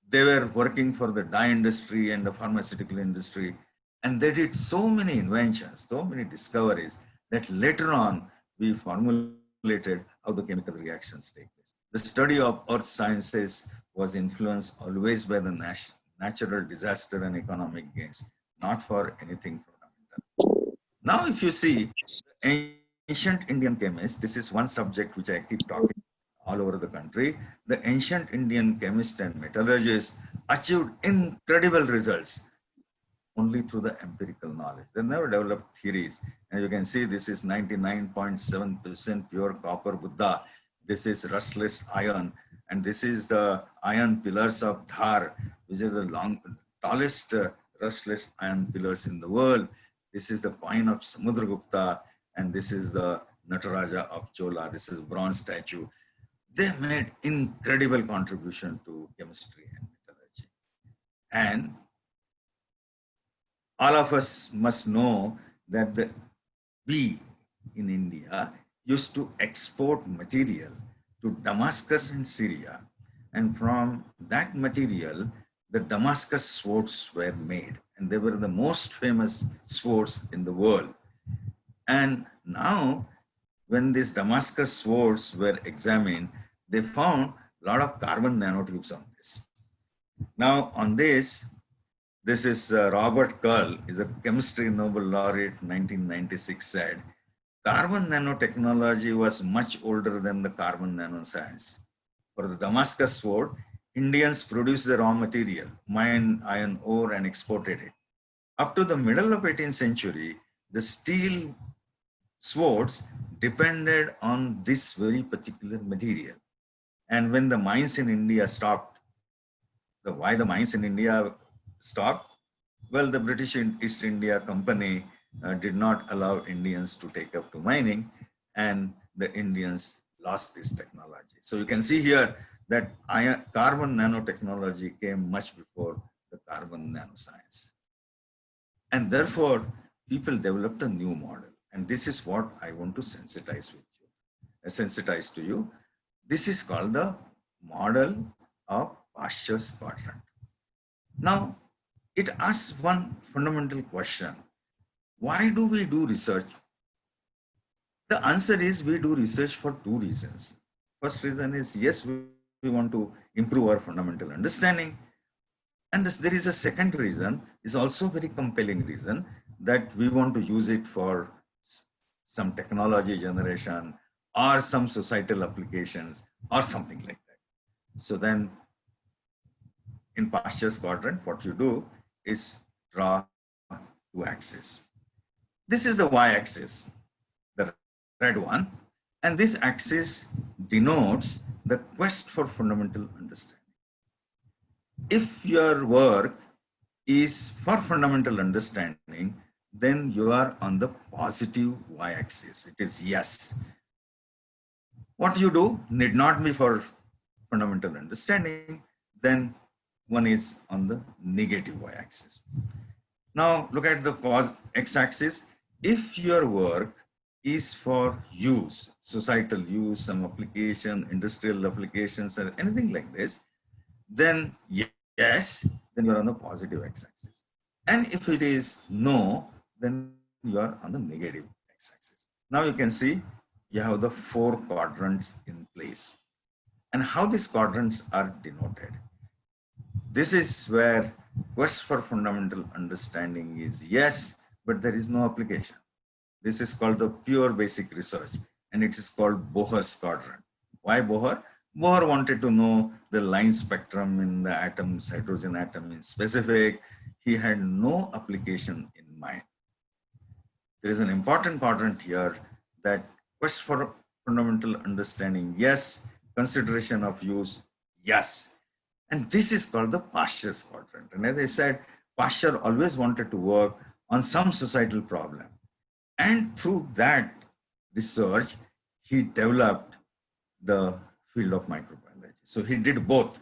[SPEAKER 10] They were working for the dye industry and the pharmaceutical industry, and they did so many inventions, so many discoveries, that later on we formulated how the chemical reactions take place. The study of earth sciences was influenced always by the natural disaster and economic gains, not for anything fundamental. Now, if you see ancient Indian chemists, this is one subject which I keep talking all over the country, the ancient Indian chemists and metallurgists achieved incredible results only through the empirical knowledge. They never developed theories. And you can see this is 99.7% pure copper Buddha. This is rustless iron. And this is the iron pillars of Dhar, which is the tallest rustless iron pillars in the world. This is the coin of Samudragupta. And this is the Nataraja of Chola. This is a bronze statue. They made incredible contribution to chemistry and metallurgy. And all of us must know that we in India used to export material to Damascus and Syria. And from that material, the Damascus swords were made. And they were the most famous swords in the world. And now, when these Damascus swords were examined, they found a lot of carbon nanotubes on this. Now, on this is Robert Curl, is a chemistry Nobel laureate, 1996, said, carbon nanotechnology was much older than the carbon nanoscience. For the Damascus sword, Indians produced the raw material, mined iron ore and exported it. Up to the middle of 18th century, the steel swords depended on this very particular material. And when the mines in India stopped, why the mines in India stopped? Well, the British East India Company did not allow Indians to take up to mining, and the Indians lost this technology. So you can see here that carbon nanotechnology came much before the carbon nanoscience. And therefore, people developed a new model. And this is what I want to sensitize to you. This is called the model of Pasteur's quadrant. Now, it asks one fundamental question. Why do we do research? The answer is we do research for two reasons. First reason is, yes, we want to improve our fundamental understanding. And there is a second reason, is also very compelling reason, that we want to use it for some technology generation or some societal applications or something like that. So then in Pasteur's quadrant, what you do is draw two axes. This is the y-axis, the red one, and this axis denotes the quest for fundamental understanding. If your work is for fundamental understanding, then you are on the positive y-axis. It is yes. What you do need not be for fundamental understanding, then one is on the negative y-axis. Now look at the x-axis. If your work is for use, societal use, some application, industrial applications, or anything like this, then yes, then you are on the positive x-axis. And if it is no, then you are on the negative x-axis. Now you can see you have the 4 quadrants in place. And how these quadrants are denoted. This is where quest for fundamental understanding is yes, but there is no application. This is called the pure basic research, and it is called Bohr's quadrant. Why Bohr? Bohr wanted to know the line spectrum in the atoms, hydrogen atom in specific. He had no application in mind. There is an important quadrant here, that quest for fundamental understanding, yes, consideration of use, yes. And this is called the Pasteur's quadrant. And as I said, Pasteur always wanted to work on some societal problem. And through that research, he developed the field of microbiology. So he did both.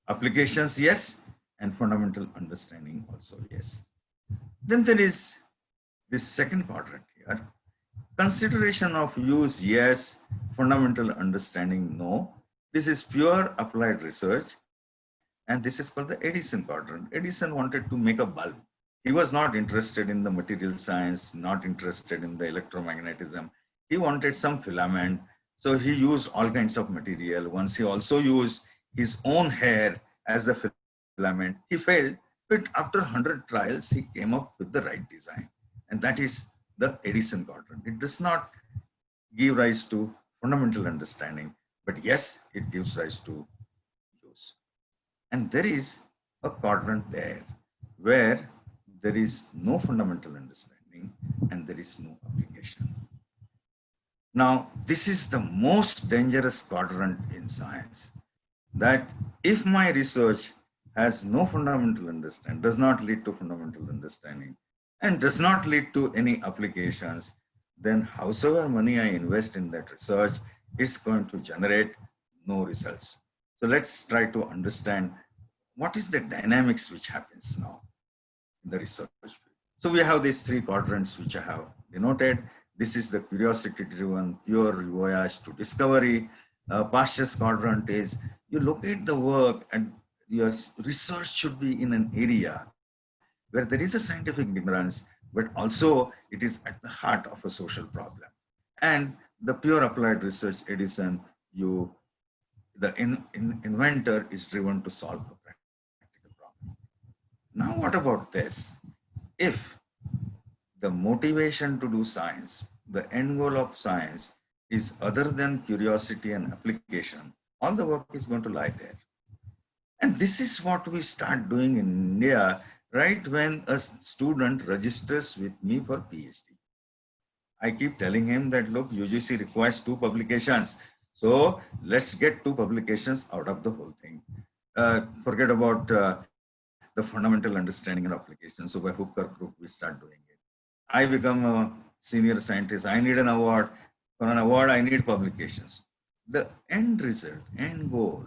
[SPEAKER 10] Applications, yes, and fundamental understanding also, yes. Then there is this second quadrant here. Consideration of use, yes. Fundamental understanding, no. This is pure applied research. And this is called the Edison quadrant. Edison wanted to make a bulb. He was not interested in the material science, not interested in the electromagnetism. He wanted some filament. So he used all kinds of material. Once he also used his own hair as the filament. He failed, but after 100 trials, he came up with the right design. And that is the Edison quadrant. It does not give rise to fundamental understanding, but but yes, it gives rise to use. And there is a quadrant there where there is no fundamental understanding and there is no application. Now, this is the most dangerous quadrant in science, that if my research has no fundamental understanding, does not lead to fundamental understanding, and does not lead to any applications, then howsoever money I invest in that research is going to generate no results. So let's try to understand what is the dynamics which happens now in the research. So we have these three quadrants which I have denoted. This is the curiosity-driven, pure voyage to discovery. Pastures quadrant is you locate the work and your research should be in an area where there is a scientific ignorance, but also it is at the heart of a social problem. And the pure applied research, Edison, the inventor is driven to solve a practical problem. Now, what about this? If the motivation to do science, the end goal of science is other than curiosity and application, all the work is going to lie there. And this is what we start doing in India right when a student registers with me for PhD. I keep telling him that, look, UGC requires 2 publications. So let's get 2 publications out of the whole thing. Forget about the fundamental understanding and application. So by hook or crook, we start doing it. I become a senior scientist. I need an award. For an award, I need publications. The end result, end goal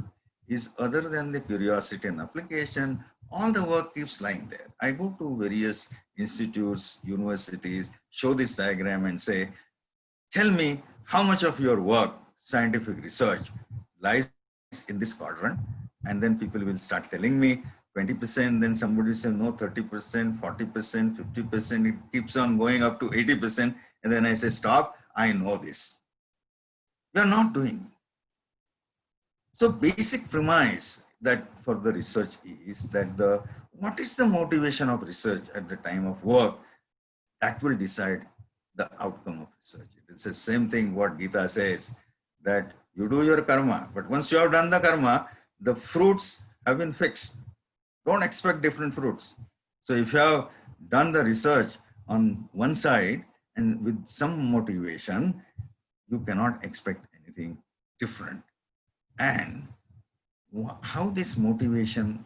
[SPEAKER 10] is other than the curiosity and application, all the work keeps lying there. I go to various institutes, universities, show this diagram and say, tell me how much of your work, scientific research, lies in this quadrant. And then people will start telling me 20%, then somebody says no, 30%, 40%, 50%, it keeps on going up to 80%. And then I say, stop, I know this. We are not doing. So basic premise that for the research is that what is the motivation of research at the time of work, that will decide the outcome of research. It's the same thing what Gita says, that you do your karma, but once you have done the karma, the fruits have been fixed. Don't expect different fruits. So if you have done the research on one side and with some motivation, you cannot expect anything different. And how this motivation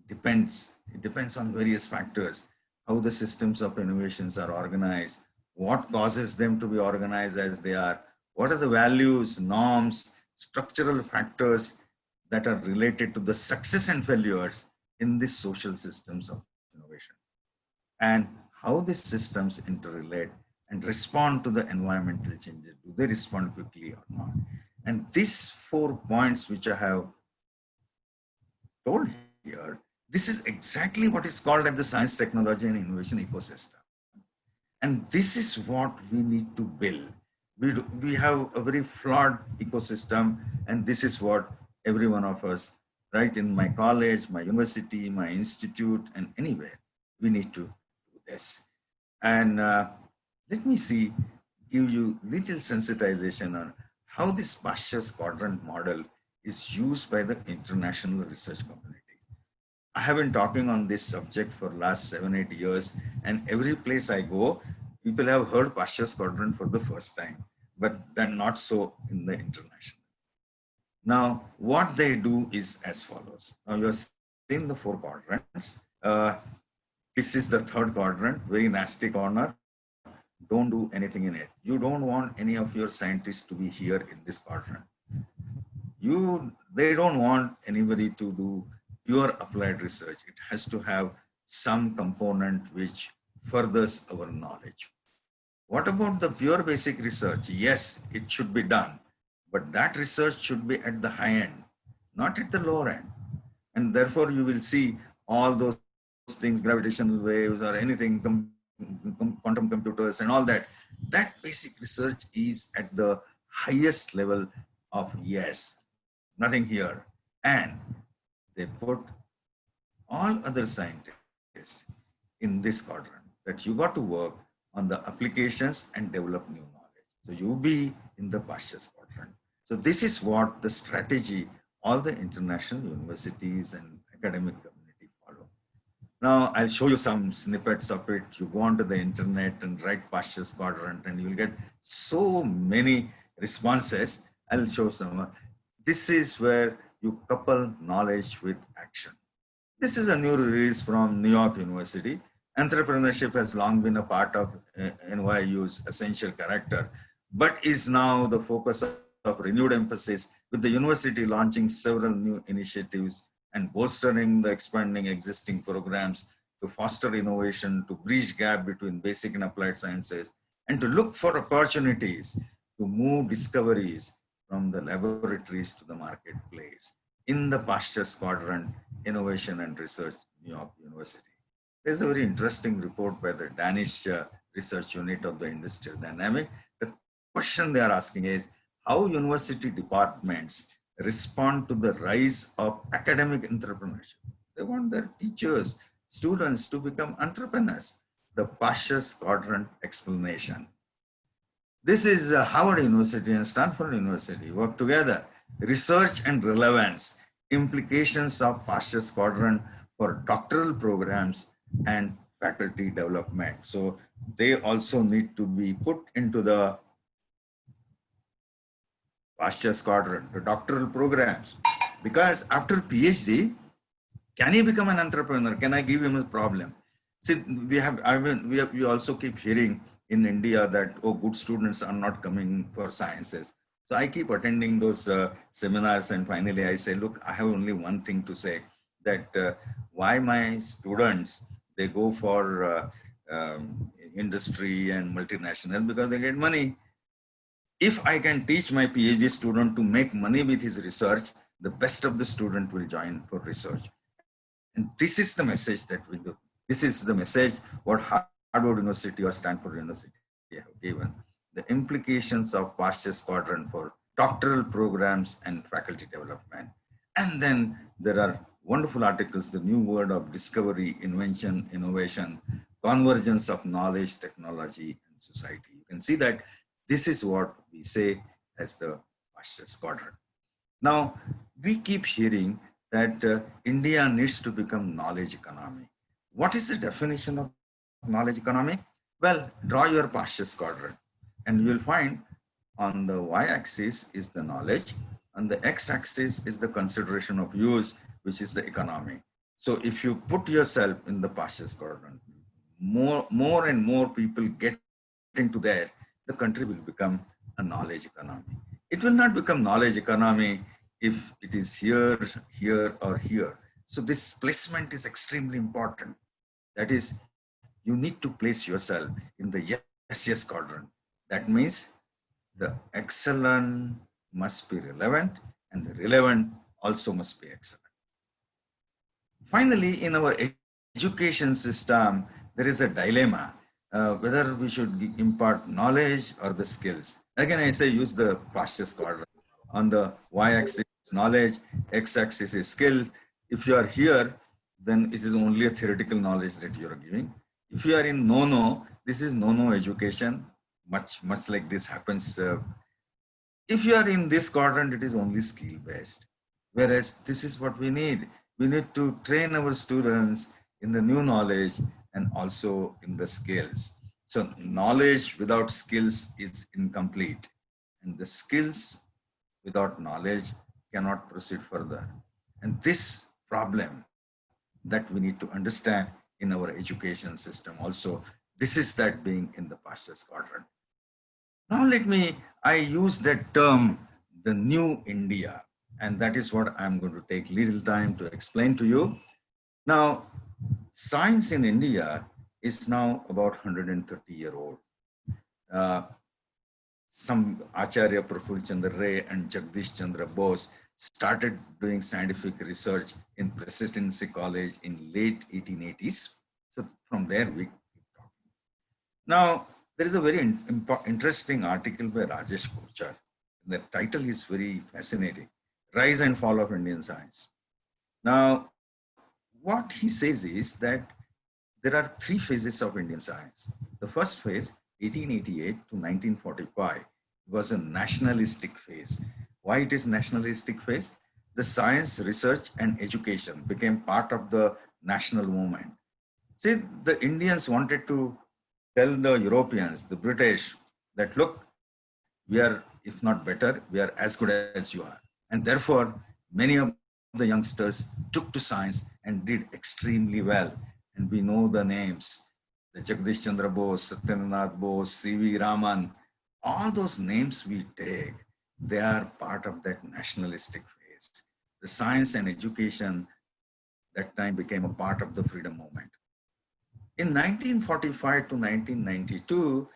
[SPEAKER 10] depends, it depends on various factors, how the systems of innovations are organized, what causes them to be organized as they are, what are the values, norms, structural factors that are related to the success and failures in these social systems of innovation, and how these systems interrelate and respond to the environmental changes. Do they respond quickly or not? And these 4 points which I have told here, this is exactly what is called as the science, technology, and innovation ecosystem. And this is what we need to build. We have a very flawed ecosystem, and this is what every one of us, right in my college, my university, my institute, and anywhere, we need to do this. And let me give you little sensitization on how this Pastures quadrant model is used by the international research communities. I have been talking on this subject for last 7-8 years, and every place I go, people have heard Pastures quadrant for the first time, but then not so in the international. Now, what they do is as follows. Now, you have seen the 4 quadrants. This is the 3rd quadrant, very nasty corner. Don't do anything in it. You don't want any of your scientists to be here in this quadrant. They don't want anybody to do pure applied research. It has to have some component which furthers our knowledge. What about the pure basic research? Yes, it should be done, but that research should be at the high end, not at the lower end. And therefore you will see all those things, gravitational waves or anything, quantum computers and all that. That basic research is at the highest level of yes, nothing here. And they put all other scientists in this quadrant, that you got to work on the applications and develop new knowledge. So you be in the Pastures quadrant. So this is what the strategy all the international universities and academic community follow. Now I'll show you some snippets of it. You go onto the internet and write Pastures Quadrant and you'll get so many responses. I'll show some. This is where you couple knowledge with action. This is a new release from New York University. Entrepreneurship has long been a part of NYU's essential character, but is now the focus of renewed emphasis, with the university launching several new initiatives and bolstering the expanding existing programs to foster innovation, to bridge gap between basic and applied sciences, and to look for opportunities to move discoveries from the laboratories to the marketplace in the Pastures Quadrant, Innovation and Research, New York University. There's a very interesting report by the Danish research unit of the industrial dynamic. The question they are asking is how university departments respond to the rise of academic entrepreneurship. They want their teachers, students to become entrepreneurs. The Pastures Quadrant explanation. This is Harvard University and Stanford University work together. Research and relevance, implications of Pastures Quadrant for doctoral programs and faculty development. So they also need to be put into the Pastures Quadrant, the doctoral programs, because after PhD, can he become an entrepreneur? Can I give him a problem? See, we also keep hearing in India that, oh, good students are not coming for sciences. So I keep attending those seminars, and finally I say, look, I have only one thing to say, that why my students, they go for industry and multinationals, because they get money. If I can teach my PhD student to make money with his research, the best of the student will join for research. And this is the message that we do. This is the message what Harvard University or Stanford University have given. The implications of Pastures Quadrant for doctoral programs and faculty development. And then there are wonderful articles, the new world of discovery, invention, innovation, convergence of knowledge, technology, and society. You can see that this is what we say as the Pastures Quadrant. Now, we keep hearing that India needs to become knowledge economy. What is the definition of knowledge economy? Well, draw your Pastures Quadrant and you will find on the y-axis is the knowledge, and the x-axis is the consideration of use, which is the economy. So if you put yourself in the Pastures Quadrant, more and more people get into there, the country will become a knowledge economy. It will not become knowledge economy if it is here, here, or here. So this placement is extremely important. That is, you need to place yourself in the yes quadrant. That means the excellent must be relevant, and the relevant also must be excellent. Finally, in our education system, there is a dilemma. Whether we should impart knowledge or the skills. Again, I say use the Pastures Quadrant. On the y-axis is knowledge, x-axis is skill. If you are here, then it is only a theoretical knowledge that you are giving. If you are in no, this is no education. Much like this happens. If you are in this quadrant, it is only skill-based. Whereas this is what we need. We need to train our students in the new knowledge and also in the skills. So knowledge without skills is incomplete, and the skills without knowledge cannot proceed further. And this problem that we need to understand in our education system also, this is that being in the Pastures Quadrant. Now I use that term, the new India, and that is what I'm going to take little time to explain to you. Now, science in India is now about 130-year-old. Some Acharya Praful Chandra Ray and Jagdish Chandra Bose started doing scientific research in Presidency College in late 1880s. So from there we keep talking. Now, there is a very interesting article by Rajesh Kochar. The title is very fascinating, Rise and Fall of Indian Science. Now, what he says is that there are three phases of Indian science. The first phase, 1888 to 1945, was a nationalistic phase. Why it is nationalistic phase? The science, research, and education became part of the national movement. See, the Indians wanted to tell the Europeans, the British, that look, we are, if not better, we are as good as you are. And therefore, many of the youngsters took to science and did extremely well. And we know the names, the Jagdish Chandra Bose, Satyendranath Bose, C.V. Raman, all those names we take, they are part of that nationalistic phase. The science and education that time became a part of the freedom movement. In 1945 to 1992,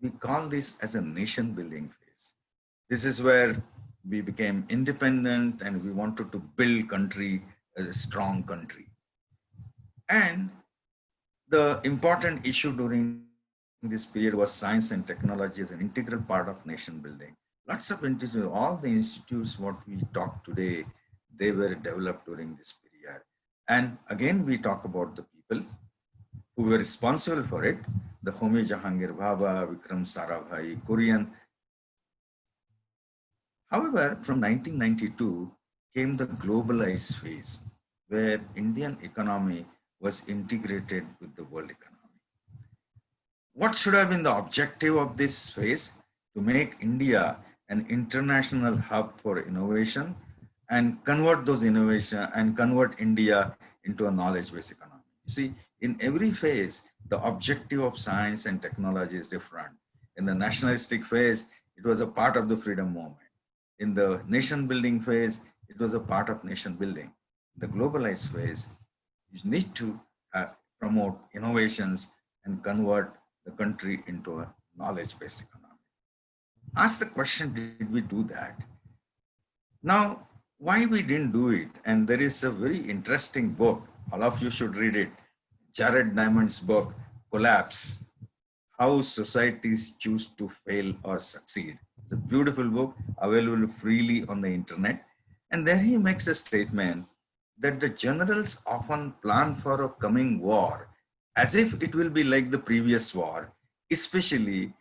[SPEAKER 10] we call this as a nation building phase. This is where we became independent and we wanted to build country as a strong country. And the important issue during this period was science and technology as an integral part of nation building. Lots of institutes, all the institutes what we talk today, they were developed during this period. And again, we talk about the people who were responsible for it, the Homi Jahangir Bhabha, Vikram Sarabhai, Kurian. However, from 1992 came the globalized phase, where Indian economy was integrated with the world economy. What should have been the objective of this phase? To make India an international hub for innovation and convert those innovation and convert India into a knowledge-based economy. You see, in every phase, the objective of science and technology is different. In the nationalistic phase, it was a part of the freedom movement. In the nation building phase, it was a part of nation building. The globalized phase, you need to promote innovations and convert the country into a knowledge-based economy. Ask the question, did we do that? Now, why we didn't do it? And there is a very interesting book, all of you should read it, Jared Diamond's book, Collapse, How Societies Choose to Fail or Succeed. It's a beautiful book, available freely on the internet. And there he makes a statement that the generals often plan for a coming war as if it will be like the previous war, especially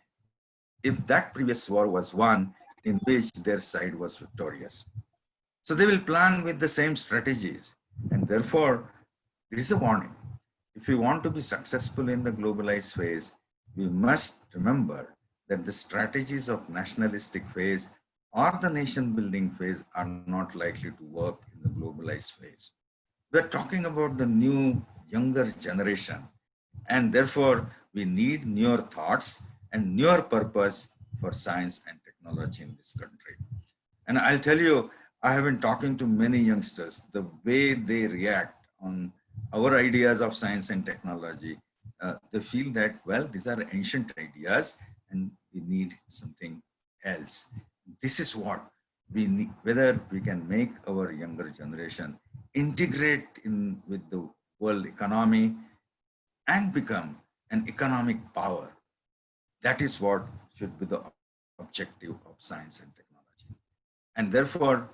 [SPEAKER 10] if that previous war was one in which their side was victorious. So they will plan with the same strategies. And therefore, there is a warning. If we want to be successful in the globalized phase, we must remember that the strategies of nationalistic phase or the nation building phase are not likely to work in the globalized phase. We're talking about the new younger generation, and therefore we need newer thoughts and newer purpose for science and technology in this country. And I'll tell you, I have been talking to many youngsters, the way they react on our ideas of science and technology, they feel that, well, these are ancient ideas and we need something else. This is what we need, whether we can make our younger generation integrate in with the world economy and become an economic power. That is what should be the objective of science and technology. And therefore,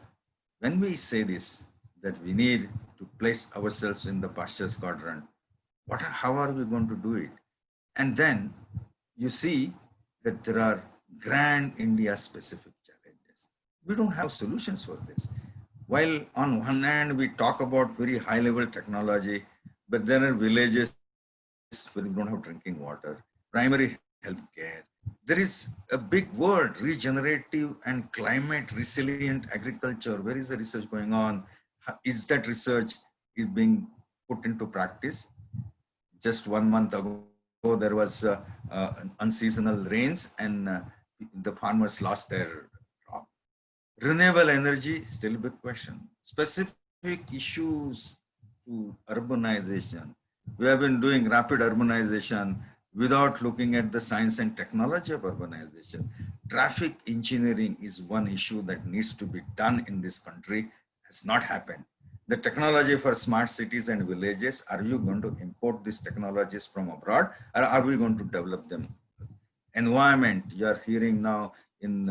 [SPEAKER 10] when we say this, that we need to place ourselves in the pastures quadrant, how are we going to do it? And then you see that there are grand India specific challenges. We don't have solutions for this. While on one hand, we talk about very high level technology, but there are villages where we don't have drinking water, primary health care. There is a big word, regenerative and climate resilient agriculture. Where is the research going on? Is that research is being put into practice? Just 1 month ago, there was unseasonal rains and the farmers lost their crop. Renewable energy, still a big question. Specific issues to urbanization. We have been doing rapid urbanization without looking at the science and technology of urbanization. Traffic engineering is one issue that needs to be done in this country. Has not happened. The technology for smart cities and villages, are you going to import these technologies from abroad or are we going to develop them? Environment, you are hearing now in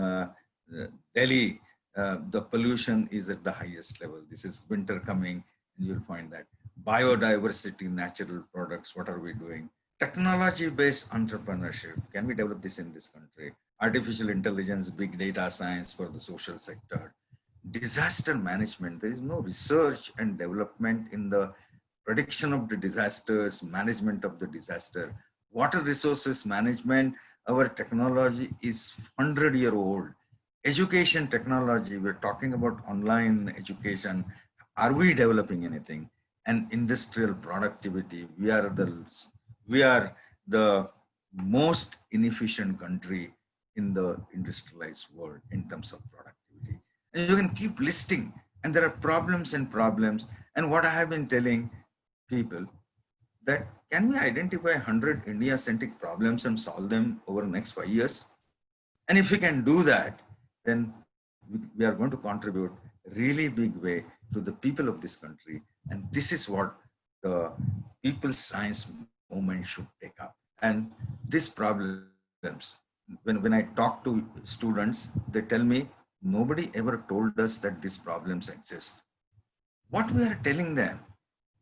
[SPEAKER 10] Delhi, the pollution is at the highest level. This is winter coming and you'll find that. Biodiversity, natural products, what are we doing? Technology-based entrepreneurship, can we develop this in this country? Artificial intelligence, big data science for the social sector. disaster management. There is no research and development in the prediction of the disasters, management of the disaster. Water resources management, our technology is 100-year-old. Education technology, we're talking about online education. Are we developing anything? And industrial productivity, we are the most inefficient country in the industrialized world in terms of productivity. And you can keep listing, and there are problems and problems. And what I have been telling people, that can we identify 100 India-centric problems and solve them over the next 5 years? And if we can do that, then we are going to contribute really big way to the people of this country. And this is what the people's science movement should take up. And these problems, when I talk to students, they tell me, nobody ever told us that these problems exist. What we are telling them,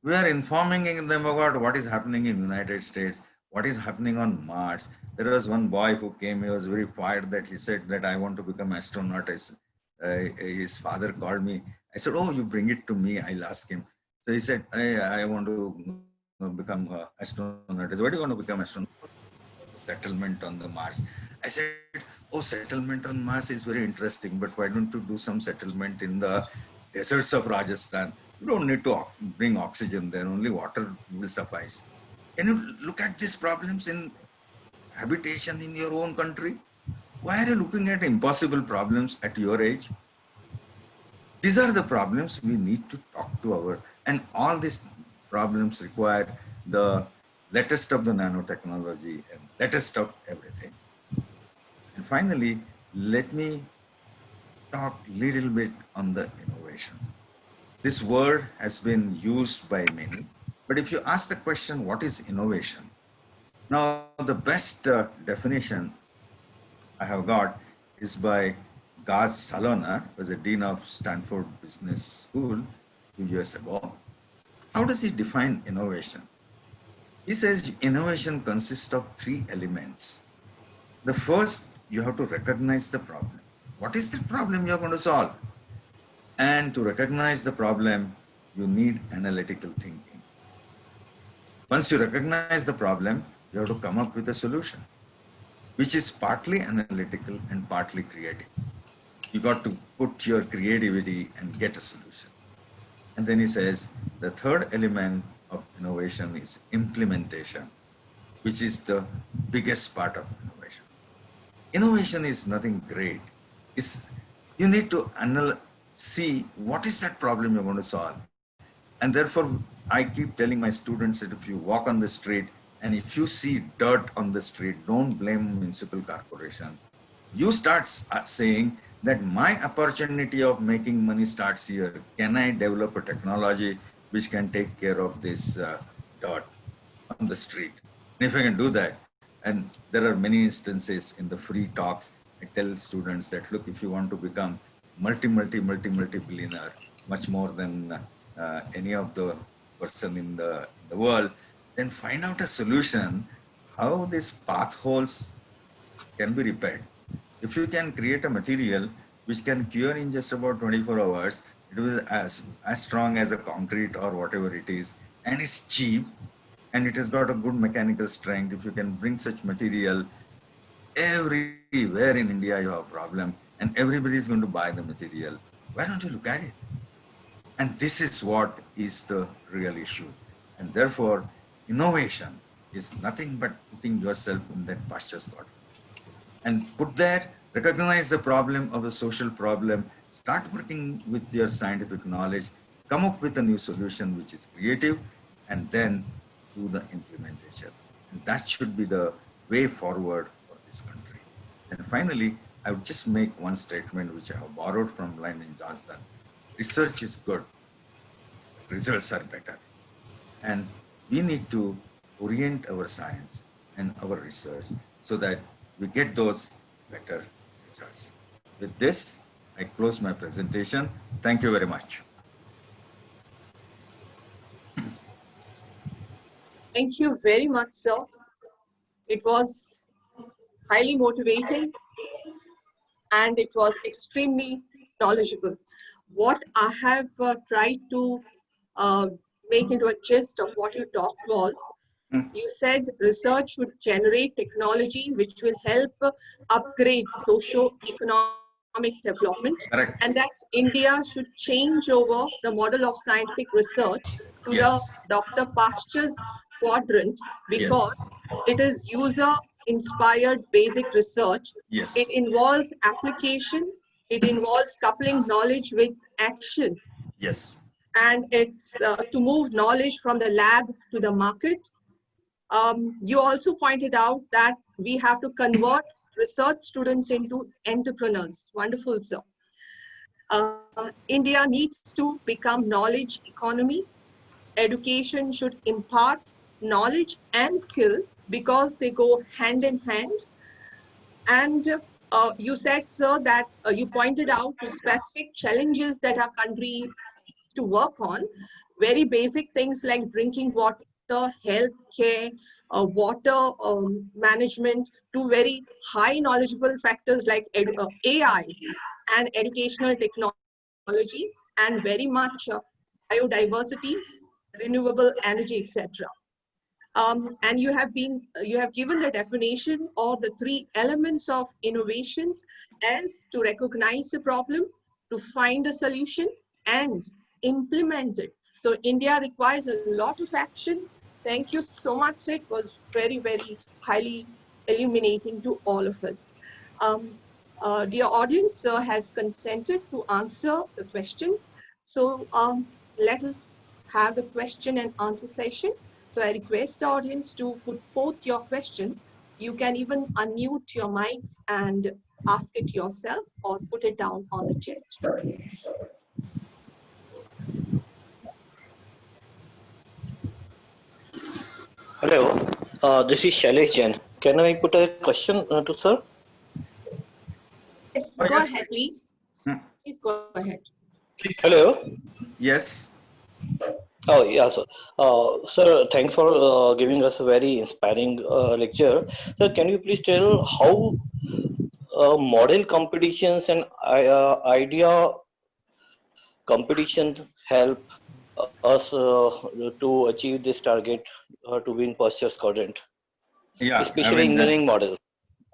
[SPEAKER 10] we are informing them about what is happening in United States, what is happening on Mars. There was one boy who came, he was very fired that he said that I want to become astronaut. His father called me. I said, oh, you bring it to me, I'll ask him. So he said, I want to become an astronaut. I said, what do you want to become astronaut? Settlement on the Mars. I said, oh, settlement on Mars is very interesting, but why don't you do some settlement in the deserts of Rajasthan? You don't need to bring oxygen there, only water will suffice. Can you look at these problems in habitation in your own country? Why are you looking at impossible problems at your age? These are the problems we need to talk to our, and all these problems require the latest of the nanotechnology and latest of everything. And finally, let me talk a little bit on the innovation. This word has been used by many, but if you ask the question, what is innovation? Now, the best definition I have got is by Gaz Saloner, who was a dean of Stanford Business School a few years ago. How does he define innovation? He says innovation consists of 3 elements. The first, you have to recognize the problem. What is the problem you're going to solve? And to recognize the problem, you need analytical thinking. Once you recognize the problem, you have to come up with a solution, which is partly analytical and partly creative. You got to put your creativity and get a solution. And then he says, the third element of innovation is implementation, which is the biggest part of innovation. Innovation is nothing great. You need to see what is that problem you're going to solve. And therefore, I keep telling my students that if you walk on the street and if you see dirt on the street, don't blame municipal corporation. You start saying that my opportunity of making money starts here. Can I develop a technology which can take care of this dirt on the street? And if I can do that, and there are many instances in the free talks, I tell students that, look, if you want to become multi-billionaire, much more than any of the person in the world, then find out a solution how these potholes can be repaired. If you can create a material which can cure in just about 24 hours, it will be as strong as a concrete or whatever it is, and it's cheap, and it has got a good mechanical strength. If you can bring such material, everywhere in India you have a problem, and everybody is going to buy the material. Why don't you look at it? And this is what is the real issue. And therefore, innovation is nothing but putting yourself in that pasture spot. And put there, recognize the problem of a social problem, start working with your scientific knowledge, come up with a new solution which is creative, and then do the implementation. And that should be the way forward for this country. And finally, I would just make one statement which I have borrowed from Lyndon Johnson. Research is good, results are better. And we need to orient our science and our research so that we get those better results. With this, I close my presentation. Thank you very much.
[SPEAKER 3] Thank you very much, sir. It was highly motivating and it was extremely knowledgeable. What I have tried to make into a gist of what you talked was, you said research would generate technology which will help upgrade socio-economic development,
[SPEAKER 10] Correct.
[SPEAKER 3] and that India should change over the model of scientific research to the
[SPEAKER 10] Yes.
[SPEAKER 3] Dr. Pasture's quadrant, because
[SPEAKER 10] Yes.
[SPEAKER 3] it is user-inspired basic research. It
[SPEAKER 10] Yes.
[SPEAKER 3] involves application, it involves coupling knowledge with action,
[SPEAKER 10] Yes.
[SPEAKER 3] and it's to move knowledge from the lab to the market. You also pointed out that we have to convert research students into entrepreneurs. Wonderful, sir. India needs to become knowledge economy. Education should impart knowledge and skill because they go hand in hand. And you said, sir, that you pointed out to specific challenges that our country to work on, very basic things like drinking water, health care, water management, to very high knowledgeable factors like AI and educational technology, and very much biodiversity, renewable energy, etc. And you have given the definition of the three elements of innovations as to recognize the problem, to find a solution, and implement it. So India requires a lot of actions. Thank you so much. It was very, very highly illuminating to all of us. Dear audience has consented to answer the questions. So let us have the question and answer session. So I request the audience to put forth your questions. You can even unmute your mics and ask it yourself or put it down on the chat.
[SPEAKER 11] Hello, this is Shailesh Jain. Can I put a question to sir?
[SPEAKER 3] Yes,
[SPEAKER 10] Oh,
[SPEAKER 3] go
[SPEAKER 10] yes.
[SPEAKER 3] ahead, please. Please go ahead.
[SPEAKER 11] Hello.
[SPEAKER 10] Yes.
[SPEAKER 11] Oh, yeah, sir. Sir, thanks for giving us a very inspiring lecture. Sir, can you please tell how model competitions and idea competitions help us to achieve this target to win Pasture's quadrant,
[SPEAKER 10] Yeah.
[SPEAKER 11] especially engineering models?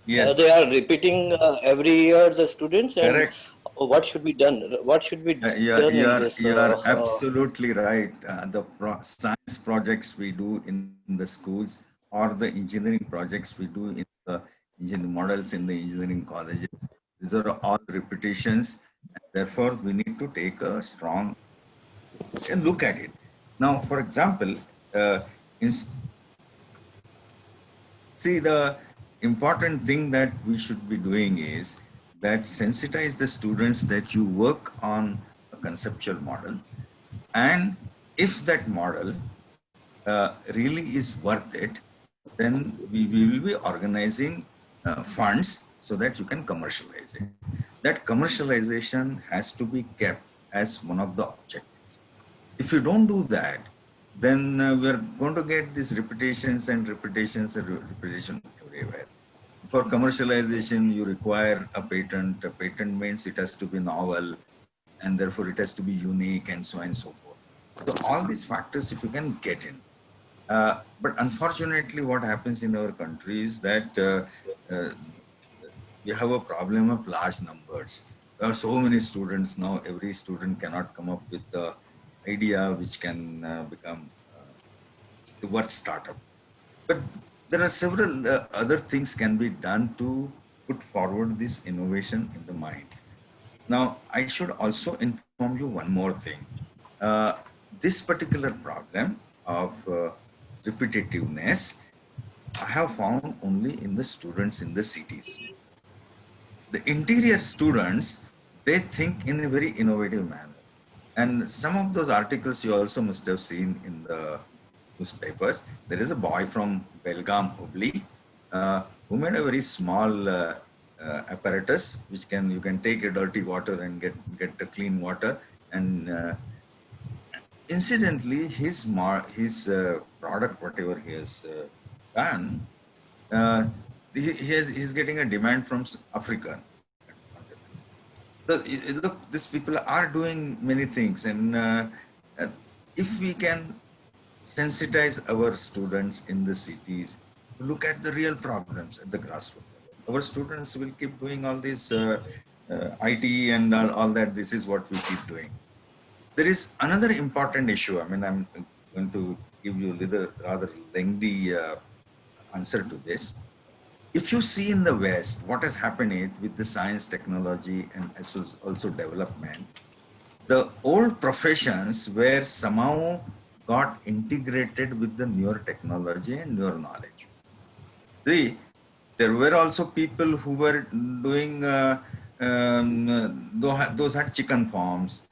[SPEAKER 10] Yes.
[SPEAKER 11] They are repeating every year the students, and
[SPEAKER 10] Correct.
[SPEAKER 11] what should be done? What should be done in this?
[SPEAKER 10] You are absolutely right. The science projects we do in the schools, or the engineering projects we do in the engineering models in the engineering colleges, these are all repetitions. Therefore, we need to take a strong look at it. Now, for example, see, the important thing that we should be doing is that sensitize the students that you work on a conceptual model, and if that model really is worth it, then we will be organizing funds so that you can commercialize it. That commercialization has to be kept as one of the objectives. If you don't do that, then we're going to get these repetitions and repetition everywhere. For commercialization, you require a patent. A patent means it has to be novel, and therefore it has to be unique, and so on and so forth. So all these factors, if you can get in. But unfortunately, what happens in our country is that we have a problem of large numbers. There are so many students now. Every student cannot come up with the idea which can become the worth startup. But there are several other things can be done to put forward this innovation in the mind. Now, I should also inform you one more thing. This particular program of repetitiveness, I have found only in the students in the cities. The interior students, they think in a very innovative manner. And some of those articles you also must have seen in the newspapers. There is a boy from Belgaum, Hubli, who made a very small apparatus which you can take a dirty water and get the clean water. And incidentally, his product, whatever he has done, he's getting a demand from Africa. Look, these people are doing many things, and if we can sensitize our students in the cities, look at the real problems at the grassroots. Our students will keep doing all this IT and all that. This is what we keep doing. There is another important issue. I mean, I'm going to give you a little rather lengthy answer to this. If you see in the West, what has happened with the science, technology, and also development, the old professions were somehow got integrated with the newer technology and newer knowledge. See, there were also people who were doing, those had chicken farms.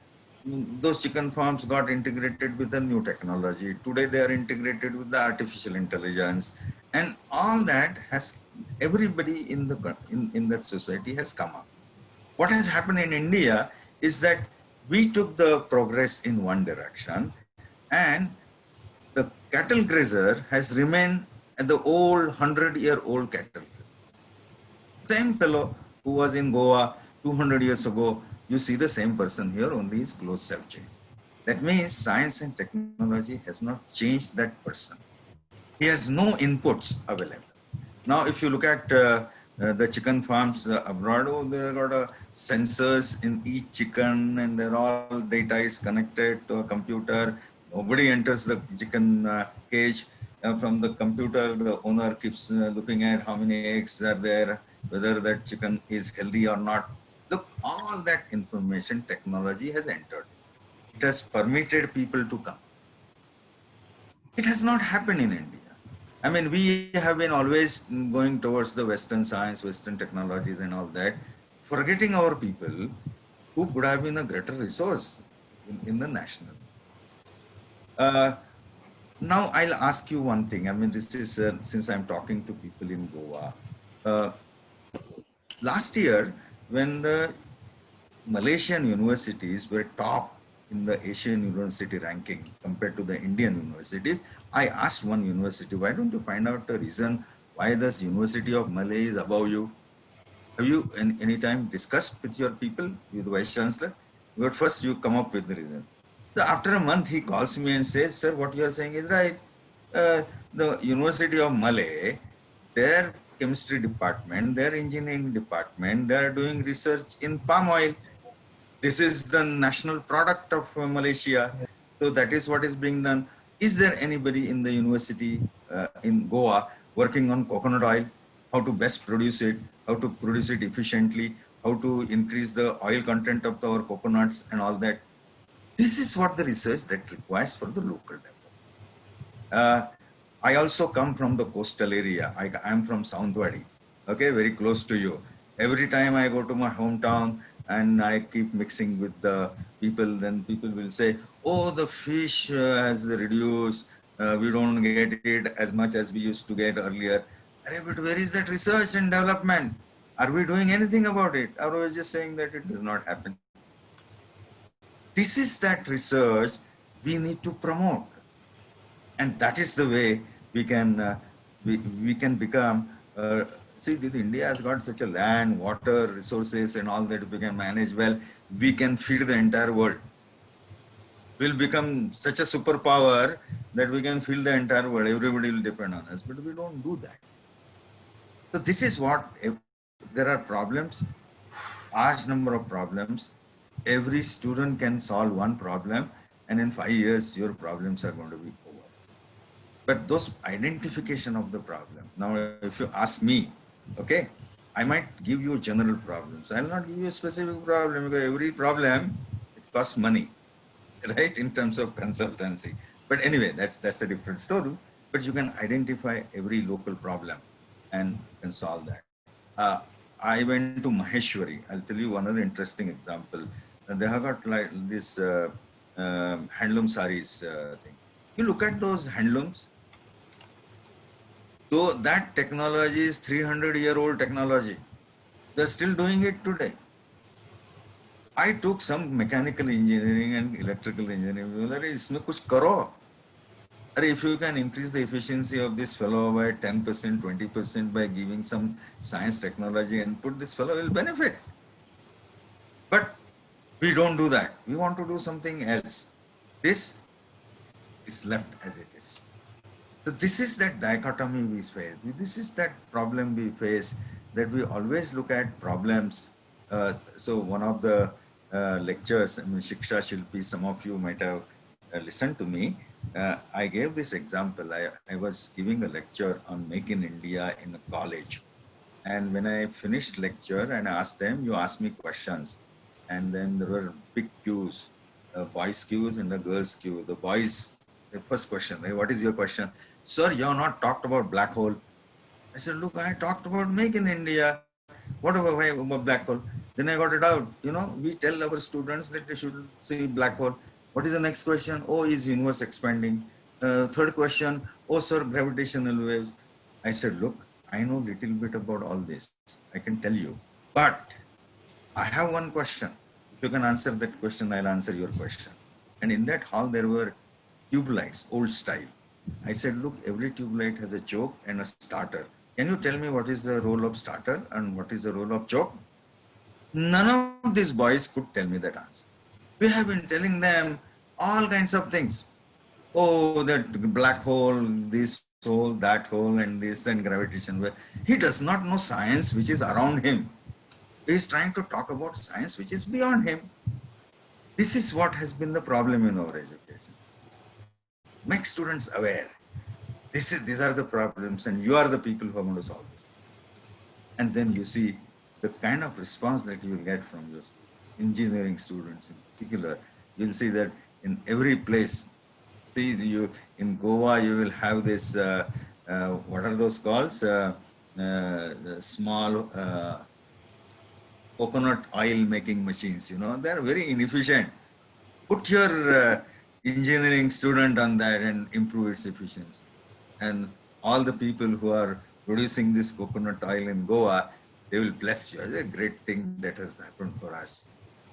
[SPEAKER 10] Those chicken farms got integrated with the new technology. Today they are integrated with the artificial intelligence, and all that has, everybody in that society has come up. What has happened in India is that we took the progress in one direction, and the cattle grazer has remained at the old 100-year-old cattle grazer. Same fellow who was in Goa 200 years ago, you see the same person here, only his clothes have changed. That means science and technology has not changed that person. He has no inputs available. Now, if you look at the chicken farms abroad, they got sensors in each chicken, and they're all data is connected to a computer. Nobody enters the chicken cage. From the computer, the owner keeps looking at how many eggs are there, whether that chicken is healthy or not. Look, all that information technology has entered. It has permitted people to come. It has not happened in India. I mean, we have been always going towards the Western science, Western technologies and all that, forgetting our people who could have been a greater resource in the national. Now, I'll ask you one thing. I mean, this is, since I'm talking to people in Goa. Last year, when the Malaysian universities were top in the Asian university ranking compared to the Indian universities, I asked one university, why don't you find out the reason why this University of Malay is above you? Have you any time discussed with your people, with the Vice Chancellor? But first you come up with the reason. So after a month, he calls me and says, sir, what you are saying is right. The University of Malay, their chemistry department, their engineering department, they are doing research in palm oil. This is the national product of Malaysia. So that is what is being done. Is there anybody in the university in Goa working on coconut oil, how to best produce it, how to produce it efficiently, how to increase the oil content of our coconuts and all that? This is what the research that requires for the local development. I also come from the coastal area. I am from Sawantwadi, okay, very close to you. Every time I go to my hometown and I keep mixing with the people, then people will say, oh, the fish has reduced. We don't get it as much as we used to get earlier. But where is that research and development? Are we doing anything about it? Or are we just saying that it does not happen? This is that research we need to promote. And that is the way we can we can become, see, India has got such a land, water, resources and all that we can manage well. We can feed the entire world. We'll become such a superpower that we can feed the entire world. Everybody will depend on us, but we don't do that. So this is what, there are problems, large number of problems. Every student can solve one problem, and in 5 years, your problems are going to be over. But those identification of the problem. Now, if you ask me, okay, I might give you general problems. I'll not give you a specific problem, because every problem, it costs money, right, in terms of consultancy. But anyway, that's a different story. But you can identify every local problem and solve that. I went to Maheshwari. I'll tell you one other interesting example. They have got like this handloom saris thing. You look at those handlooms. So that technology is 300-year-old technology. They're still doing it today. I took some mechanical engineering and electrical engineering. Isme kuch karo. If you can increase the efficiency of this fellow by 10%, 20% by giving some science technology input, this fellow will benefit. But We don't do that. We want to do something else. This is left as it is. So this is that dichotomy we face. This is that problem we face, that we always look at problems. So one of the lectures, I mean, Shiksha Shilpi, some of you might have listened to me. I gave this example. I was giving a lecture on Make in India in a college. And when I finished lecture and I asked them, you asked me questions. And then there were big queues, boys queues and the girls queue. The boys, the first question, right? What is your question? Sir, you have not talked about black hole. I said, look, I talked about Make in India. What about black hole? Then I got it out. You know, we tell our students that they should say black hole. What is the next question? Oh, is universe expanding? Third question, oh, sir, gravitational waves. I said, look, I know little bit about all this. I can tell you. But I have one question. If you can answer that question, I'll answer your question. And in that hall, there were tube lights, old style. I said, look, every tube light has a choke and a starter. Can you tell me what is the role of starter and what is the role of choke? None of these boys could tell me that answer. We have been telling them all kinds of things. Oh, that black hole, this hole, that hole, and this, and gravitation. He does not know science which is around him. He is trying to talk about science which is beyond him. This is what has been the problem in our education. Make students aware. These are the problems, and you are the people who are going to solve this. And then you see the kind of response that you will get from your engineering students in particular. You'll see that in every place. See, you in Goa, you will have this. What are those called? The small coconut oil making machines. You know, they are very inefficient. Put your engineering student on that and improve its efficiency. And all the people who are producing this coconut oil in Goa, they will bless you. It's a great thing that has happened for us.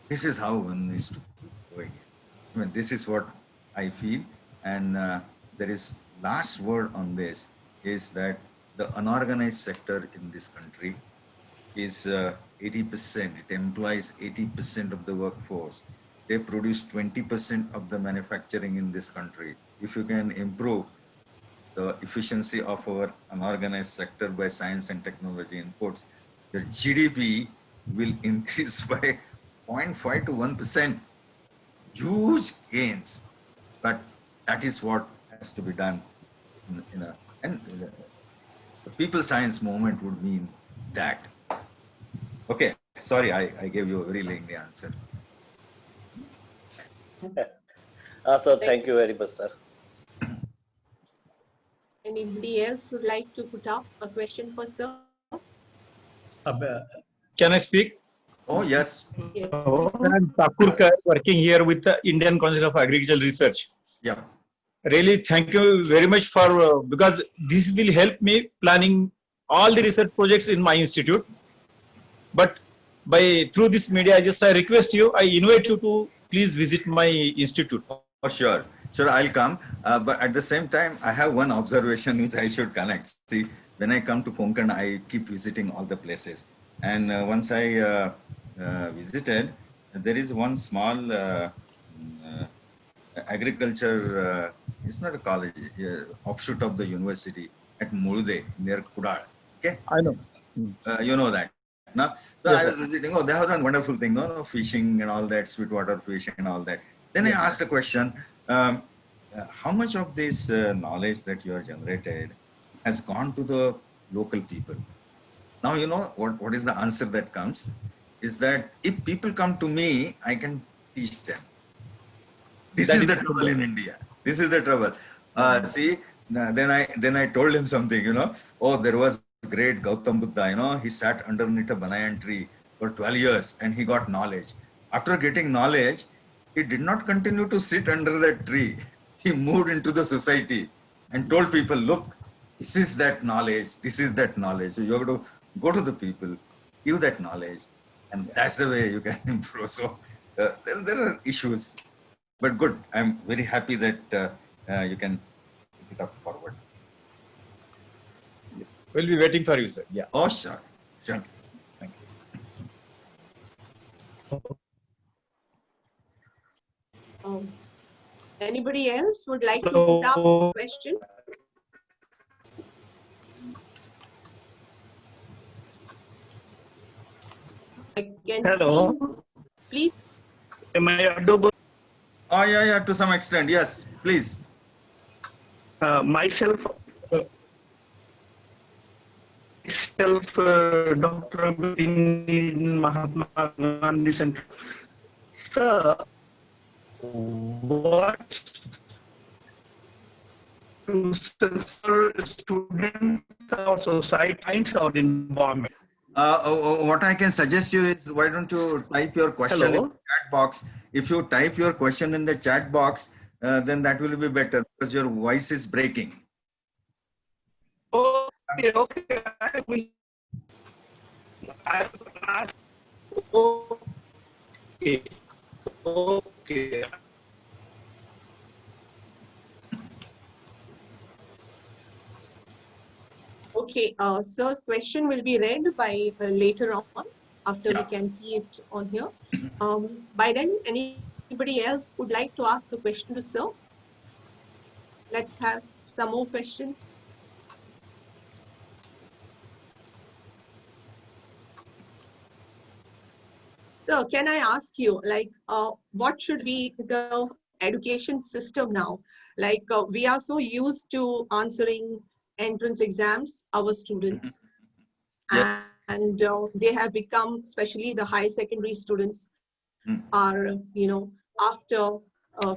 [SPEAKER 10] This is how one is to keep going. I mean, this is what I feel. And there is last word on this is that the unorganized sector in this country is 80%. It employs 80% of the workforce. They produce 20% of the manufacturing in this country. If you can improve the efficiency of our unorganized sector by science and technology inputs, the GDP will increase by 0.5 to 1%. Huge gains. But that is what has to be done. And the people science movement would mean that. Okay, sorry, I gave you a very lengthy answer.
[SPEAKER 11] So thank you very much, sir.
[SPEAKER 3] Anybody else would like to put up a question for sir?
[SPEAKER 8] Can I speak?
[SPEAKER 10] Oh, yes.
[SPEAKER 3] Yes.
[SPEAKER 8] I'm Thakurkar, working here with the Indian Council of Agricultural Research.
[SPEAKER 10] Yeah.
[SPEAKER 8] Really, thank you very much for, because this will help me planning all the research projects in my institute. But through this media, I request you, I invite you to please visit my institute.
[SPEAKER 10] For sure. Sure, I'll come. But at the same time, I have one observation which I should connect. See, when I come to Konkan, I keep visiting all the places. And once I visited, there is one small agriculture, it's not a college, offshoot of the university at Mulude near Kudal. Okay?
[SPEAKER 8] I know.
[SPEAKER 10] You know that. No? So yes, I was visiting, they have done wonderful thing, no? Fishing and all that, sweetwater fishing and all that. Then I asked a question, how much of this knowledge that you have generated has gone to the local people? Now, you know what is the answer that comes? Is that if people come to me, I can teach them. This is the trouble in India. This is the trouble. See, then I told him something, you know. Oh, there was great Gautam Buddha, you know. He sat underneath a banyan tree for 12 years and he got knowledge. After getting knowledge, he did not continue to sit under that tree. He moved into the society and told people, look, this is that knowledge. This is that knowledge. So you have to go to the people, give that knowledge, and that's the way you can improve. So there are issues. But good, I'm very happy that you can pick it up forward.
[SPEAKER 8] We'll be waiting for you, sir. Yeah.
[SPEAKER 10] Oh, sure. Sure.
[SPEAKER 8] Thank you.
[SPEAKER 3] Anybody else would like to put up a question? I can
[SPEAKER 12] Hello.
[SPEAKER 3] see. Please.
[SPEAKER 12] Am I audible?
[SPEAKER 10] Oh, yeah, to some extent. Yes, please.
[SPEAKER 12] Myself, Dr. Mahatma Gandhi Center. Sir, what to censor students or society finds out environment?
[SPEAKER 10] What I can suggest you is, why don't you type your question in
[SPEAKER 12] Hello?
[SPEAKER 10] the chat box? If you type your question in the chat box, then that will be better because your voice is breaking.
[SPEAKER 12] Okay, I will. Okay.
[SPEAKER 3] Okay, sir's question will be read by later on after we can see it on here. By then, anybody else would like to ask a question to sir? Let's have some more questions. So can I ask you, like, what should be the education system now? Like, we are so used to answering entrance exams, our students.
[SPEAKER 10] Yes.
[SPEAKER 3] And they have become, especially the high secondary students, are, after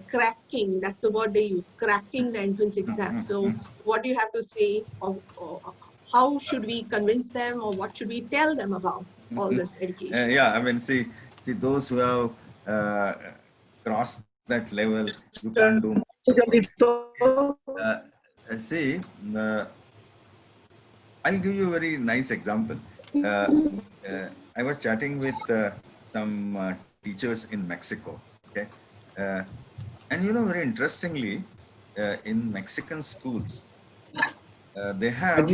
[SPEAKER 3] cracking, that's the word they use, cracking the entrance exam. So what do you have to say, or how should we convince them, or what should we tell them about all this education?
[SPEAKER 10] Yeah, I mean, see those who have crossed that level, you can't do much. See, I'll give you a very nice example. I was chatting with some teachers in Mexico. Okay, and very interestingly, in Mexican schools, they have in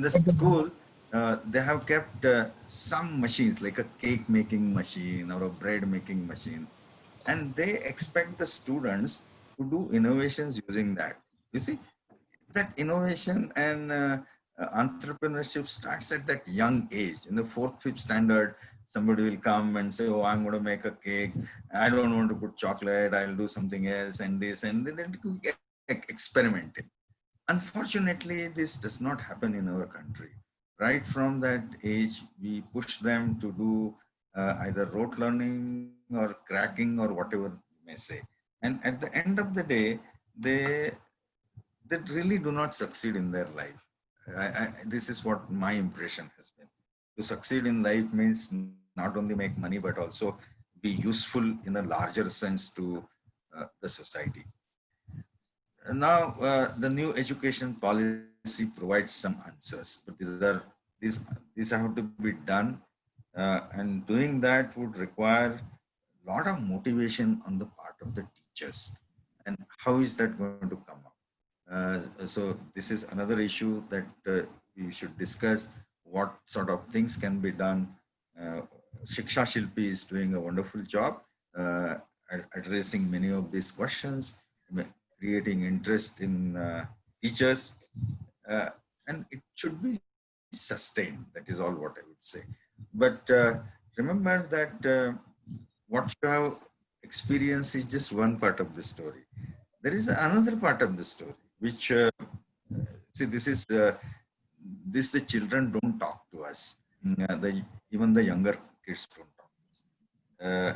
[SPEAKER 10] the school they have kept some machines like a cake making machine or a bread making machine, and they expect the students to do innovations using that. You see, that innovation and entrepreneurship starts at that young age. In the 4th, 5th standard, somebody will come and say, oh, I'm going to make a cake. I don't want to put chocolate. I'll do something else and this, and then get experimenting. Unfortunately, this does not happen in our country. Right from that age, we push them to do either rote learning or cracking or whatever you may say. And at the end of the day, they really do not succeed in their life. This is what my impression has been. To succeed in life means not only make money, but also be useful in a larger sense to the society. Now, the new education policy provides some answers, but these have to be done, and doing that would require a lot of motivation on the part of the teachers. And how is that going to come up? So this is another issue that we should discuss. What sort of things can be done? Shiksha Shilpi is doing a wonderful job addressing many of these questions, creating interest in teachers, and it should be sustained. That is all what I would say. But remember that what you have experienced is just one part of the story. There is another part of the story, which see, this is the children don't talk to us. Even the younger kids don't talk to us.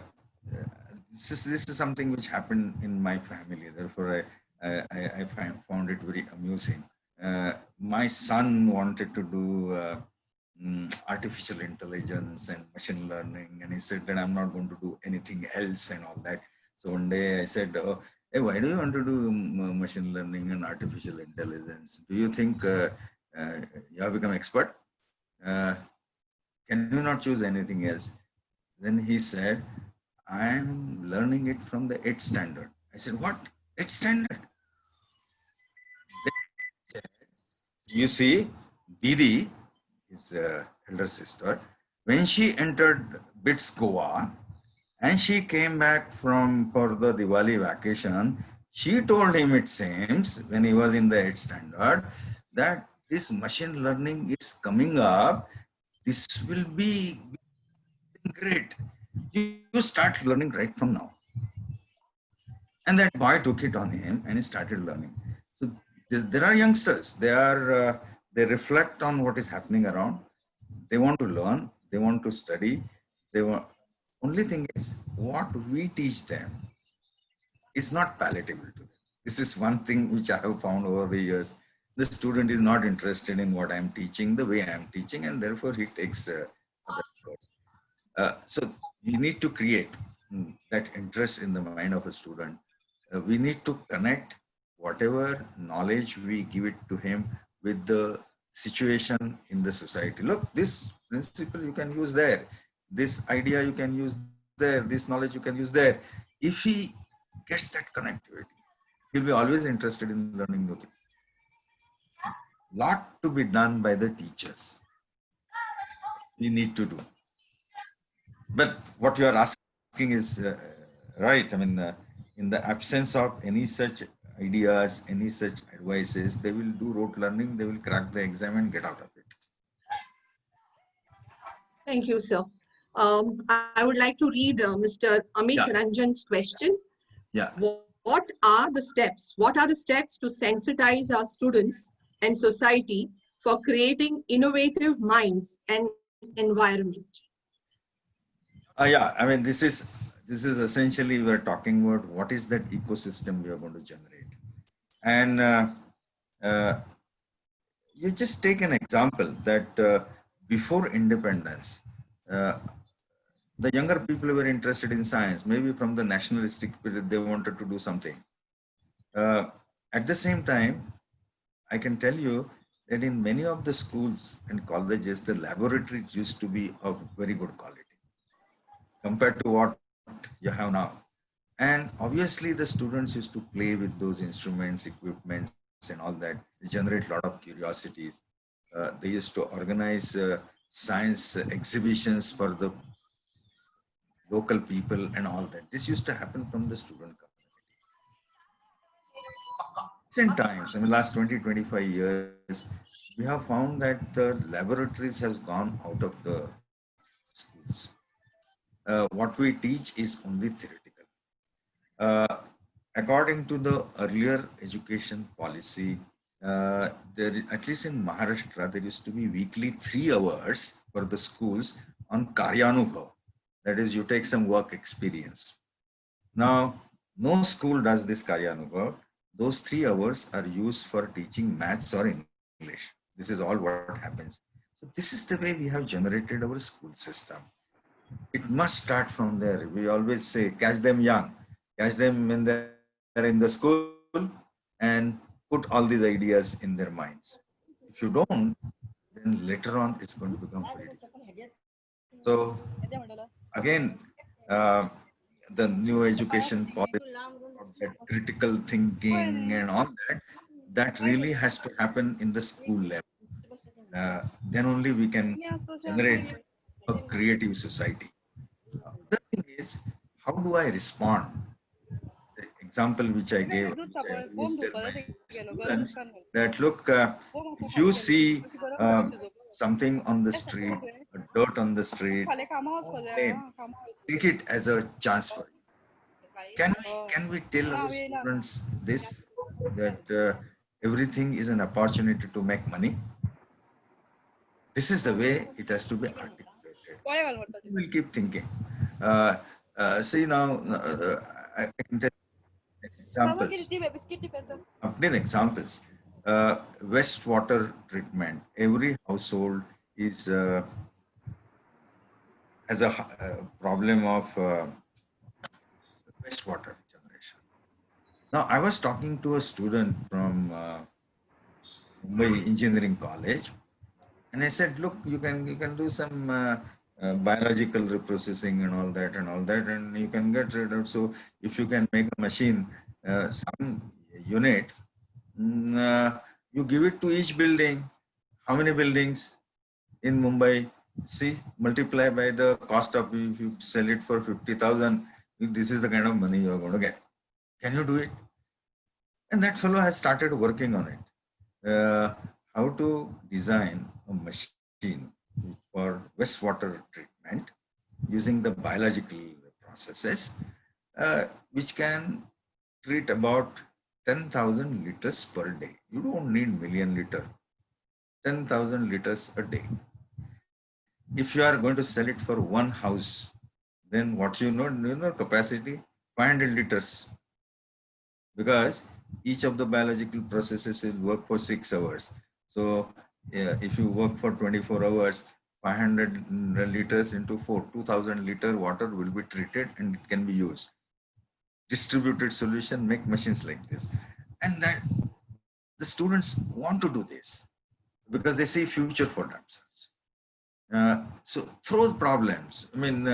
[SPEAKER 10] This is something which happened in my family. Therefore, I found it very amusing. My son wanted to do artificial intelligence and machine learning, and he said that I'm not going to do anything else and all that. So one day I said, oh, hey, why do you want to do machine learning and artificial intelligence? Do you think you have become expert? Can you not choose anything else? Then he said, I'm learning it from the 8th standard. I said, what? 8th standard? You see, Didi, his elder sister, when she entered BITS Goa, And she came back for the Diwali vacation. She told him, it seems, when he was in the 8th standard, that this machine learning is coming up. This will be great. You start learning right from now. And that boy took it on him and he started learning. So there are youngsters. They reflect on what is happening around. They want to learn. They want to study. Only thing is, what we teach them is not palatable to them. This is one thing which I have found over the years. The student is not interested in what I'm teaching, the way I'm teaching, and therefore he takes other course. So we need to create that interest in the mind of a student. We need to connect whatever knowledge we give it to him with the situation in the society. Look, this principle you can use there. This idea you can use there. This knowledge you can use there. If he gets that connectivity, he'll be always interested in learning new things. Lot to be done by the teachers. We need to do. But what you are asking is right. I mean, in the absence of any such ideas, any such advices, they will do rote learning, they will crack the exam and get out of it.
[SPEAKER 3] Thank you, sir. I would like to read Mr. Amit Ranjan's question.
[SPEAKER 10] Yeah.
[SPEAKER 3] What are the steps? What are the steps to sensitize our students and society for creating innovative minds and environment?
[SPEAKER 10] Yeah, I mean, this is essentially, we're talking about what is that ecosystem we are going to generate. And you just take an example that before independence, the younger people were interested in science. Maybe from the nationalistic period, they wanted to do something. At the same time, I can tell you that in many of the schools and colleges, the laboratories used to be of very good quality compared to what you have now. And obviously the students used to play with those instruments, equipments and all that. They generate a lot of curiosities. They used to organize science exhibitions for the local people and all that. This used to happen from the student community. Recent times, I mean, last 20-25 years, we have found that the laboratories has gone out of the schools. What we teach is only theoretical. According to the earlier education policy, at least in Maharashtra, there used to be weekly 3 hours for the schools on Karyanubhav. That is, you take some work experience. Now, no school does this Karyanubhav. Those 3 hours are used for teaching maths or English. This is all what happens. So this is the way we have generated our school system. It must start from there. We always say, catch them young, catch them when they're in the school and put all these ideas in their minds. If you don't, then later on it's going to become very difficult. So again, the new education policy, that critical thinking and all that really has to happen in the school level. Then only we can generate a creative society. The thing is, how do I respond? The example which I gave, which I always tell my students, that look, if you see something on the street, dirt on the street, take it as a chance for you. Can we tell our students this, that everything is an opportunity to make money? This is the way it has to be articulated. We'll keep thinking. See now, I can tell examples. Wastewater treatment. Every household is has a problem of wastewater generation. Now, I was talking to a student from Mumbai Engineering College, and I said, look, you can do some biological reprocessing and all that, and you can get rid of. So if you can make a machine, some unit, you give it to each building. How many buildings in Mumbai? See, multiply by the cost of, if you sell it for 50,000, this is the kind of money you're going to get. Can you do it? And that fellow has started working on it. How to design a machine for wastewater treatment using the biological processes, which can treat about 10,000 liters per day. You don't need million liter, 10,000 liters a day. If you are going to sell it for one house, then what you know capacity 500 liters, because each of the biological processes will work for 6 hours. So if you work for 24 hours, 500 liters into 4, 2000 liter water will be treated and it can be used. Distributed solution, make machines like this. And that the students want to do this because they see future for themselves. So throw problems. I mean,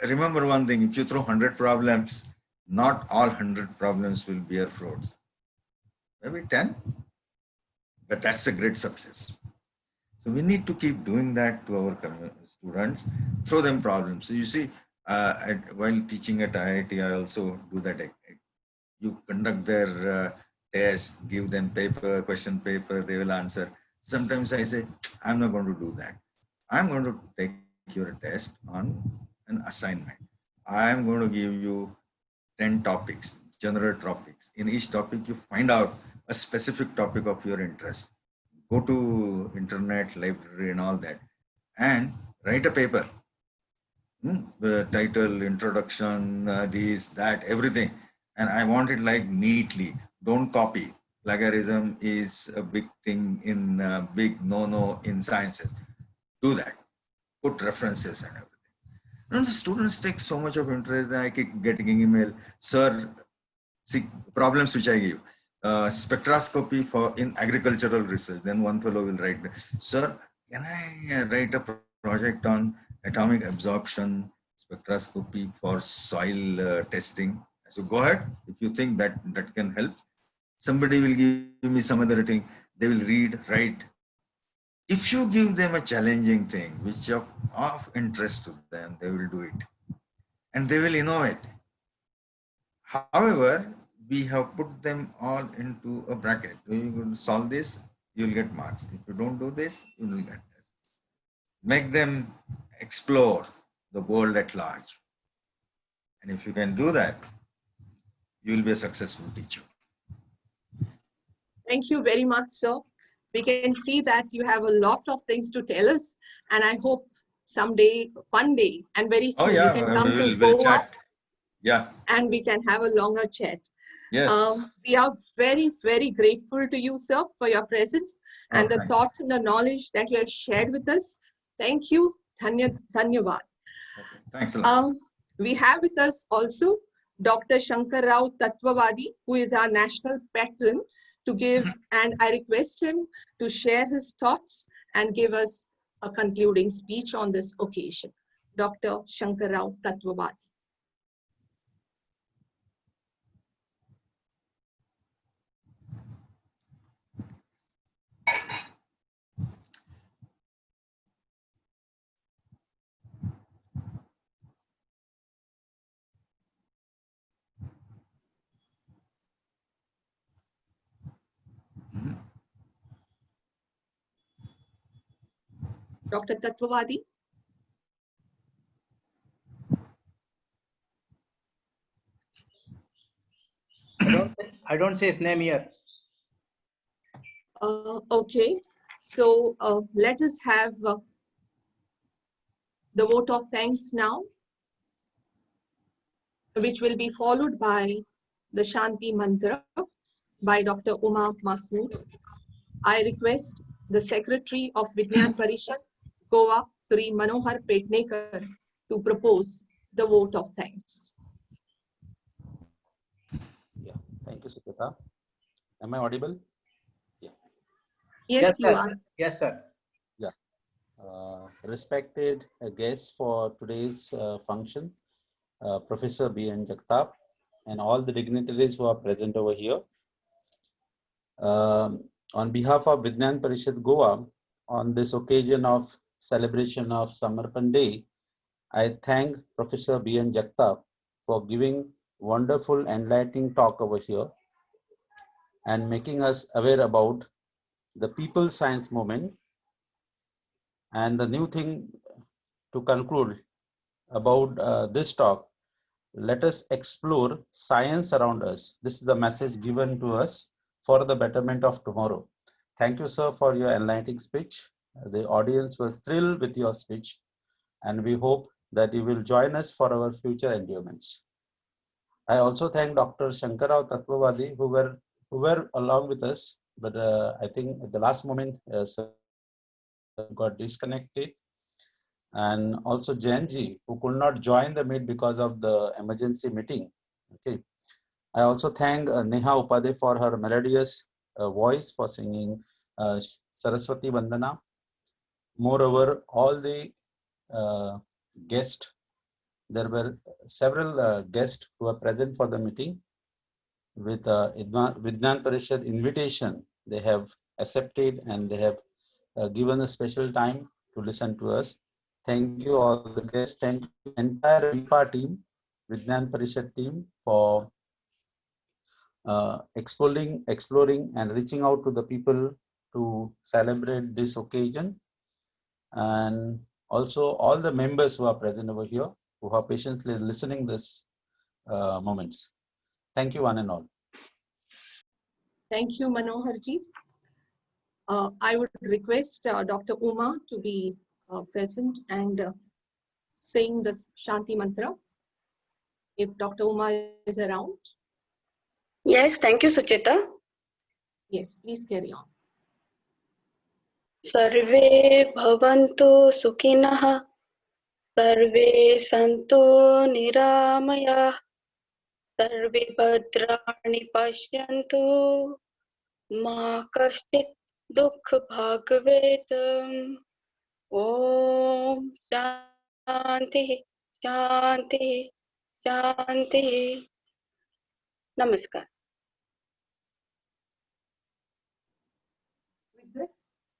[SPEAKER 10] remember one thing, if you throw 100 problems, not all 100 problems will bear fruits. Maybe 10, but that's a great success. So we need to keep doing that to our students, throw them problems. So you see, while teaching at IIT, I also do that. You conduct their test, give them paper, question paper, they will answer. Sometimes I say, I'm not going to do that. I'm going to take your test on an assignment. I'm going to give you 10 topics, general topics. In each topic, you find out a specific topic of your interest. Go to internet, library and all that, and write a paper. The title, introduction, this, that, everything. And I want it like neatly. Don't copy. Plagiarism is a big thing in big no-no in sciences. Do that. Put references and everything. And the students take so much of interest. I keep getting email, sir, see problems which I give. Spectroscopy for in agricultural research. Then one fellow will write, sir, can I write a project on atomic absorption spectroscopy for soil testing? So go ahead. If you think that can help, somebody will give me some other thing. They will read, write. If you give them a challenging thing, which is of interest to them, they will do it. And they will innovate. However, we have put them all into a bracket. When you're going to solve this, you'll get marks. If you don't do this, you will get this. Make them explore the world at large. And if you can do that, you will be a successful teacher.
[SPEAKER 3] Thank you very much, sir. We can see that you have a lot of things to tell us, and I hope someday, one day, and very soon you can come to Goa.
[SPEAKER 10] Yeah.
[SPEAKER 3] And we can have a longer chat.
[SPEAKER 10] Yes.
[SPEAKER 3] We are very, very grateful to you, sir, for your presence and the thoughts and the knowledge that you have shared with us. Thank you. Dhanyavad.
[SPEAKER 10] Thanks a lot.
[SPEAKER 3] We have with us also Dr. Shankar Rao Tatvavadi, who is our national patron, to give, and I request him to share his thoughts and give us a concluding speech on this occasion. Dr. Shankar Rao Tatvavadi. Dr. Tatvavadi.
[SPEAKER 4] I don't say his name here.
[SPEAKER 3] Okay, so let us have the vote of thanks now, which will be followed by the Shanti Mantra by Dr. Uma Masood. I request the Secretary of Vigyan Parishad, Goa, Sri Manohar Petnekar, to propose the vote of thanks.
[SPEAKER 13] Yeah, thank you, Suketa. Am I audible? Yeah.
[SPEAKER 3] Yes, you are.
[SPEAKER 4] Yes, sir.
[SPEAKER 13] Yeah. Respected guests for today's function, Professor B.N. Jagtap, and all the dignitaries who are present over here. On behalf of Vigyan Parishad Goa, on this occasion of celebration of Samarpan Day, I thank Professor B.N. Jagtap for giving wonderful enlightening talk over here and making us aware about the people's science movement. And the new thing to conclude about this talk, let us explore science around us. This is the message given to us for the betterment of tomorrow. Thank you, sir, for your enlightening speech. The audience was thrilled with your speech, and we hope that you will join us for our future endowments. I also thank Dr. Shankarrao Tatvavadi, who were along with us, but I think at the last moment got disconnected. And also Jainji, who could not join the meet because of the emergency meeting. Okay. I also thank Neha Upadhyay for her melodious voice for singing Saraswati Vandana. Moreover, all the guests, there were several guests who were present for the meeting with Vigyan Parishad invitation. They have accepted and they have given a special time to listen to us. Thank you all the guests. Thank you entire VIPA team, Vigyan Parishad team for exploring and reaching out to the people to celebrate this occasion. And also all the members who are present over here, who are patiently listening this moments. Thank you one and all.
[SPEAKER 3] Thank you, Manoharji. I would request Dr. Uma to be present and saying the Shanti Mantra, if Dr. Uma is around.
[SPEAKER 14] Yes, thank you, Sucheta.
[SPEAKER 3] Yes, please carry on.
[SPEAKER 14] Sarve bhavantu sukhinah, sarve santu niramaya, sarve bhadrani pashyantu, ma kashchit dukh bhagvet. Om Shanti, Shanti, Shanti. Namaskar.
[SPEAKER 3] With this,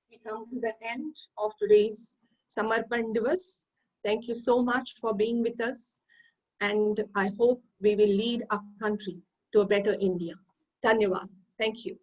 [SPEAKER 3] we come to the end of today's Samarpan Divas. Thank you so much for being with us, and I hope we will lead our country to a better India. Dhanyavad. Thank you.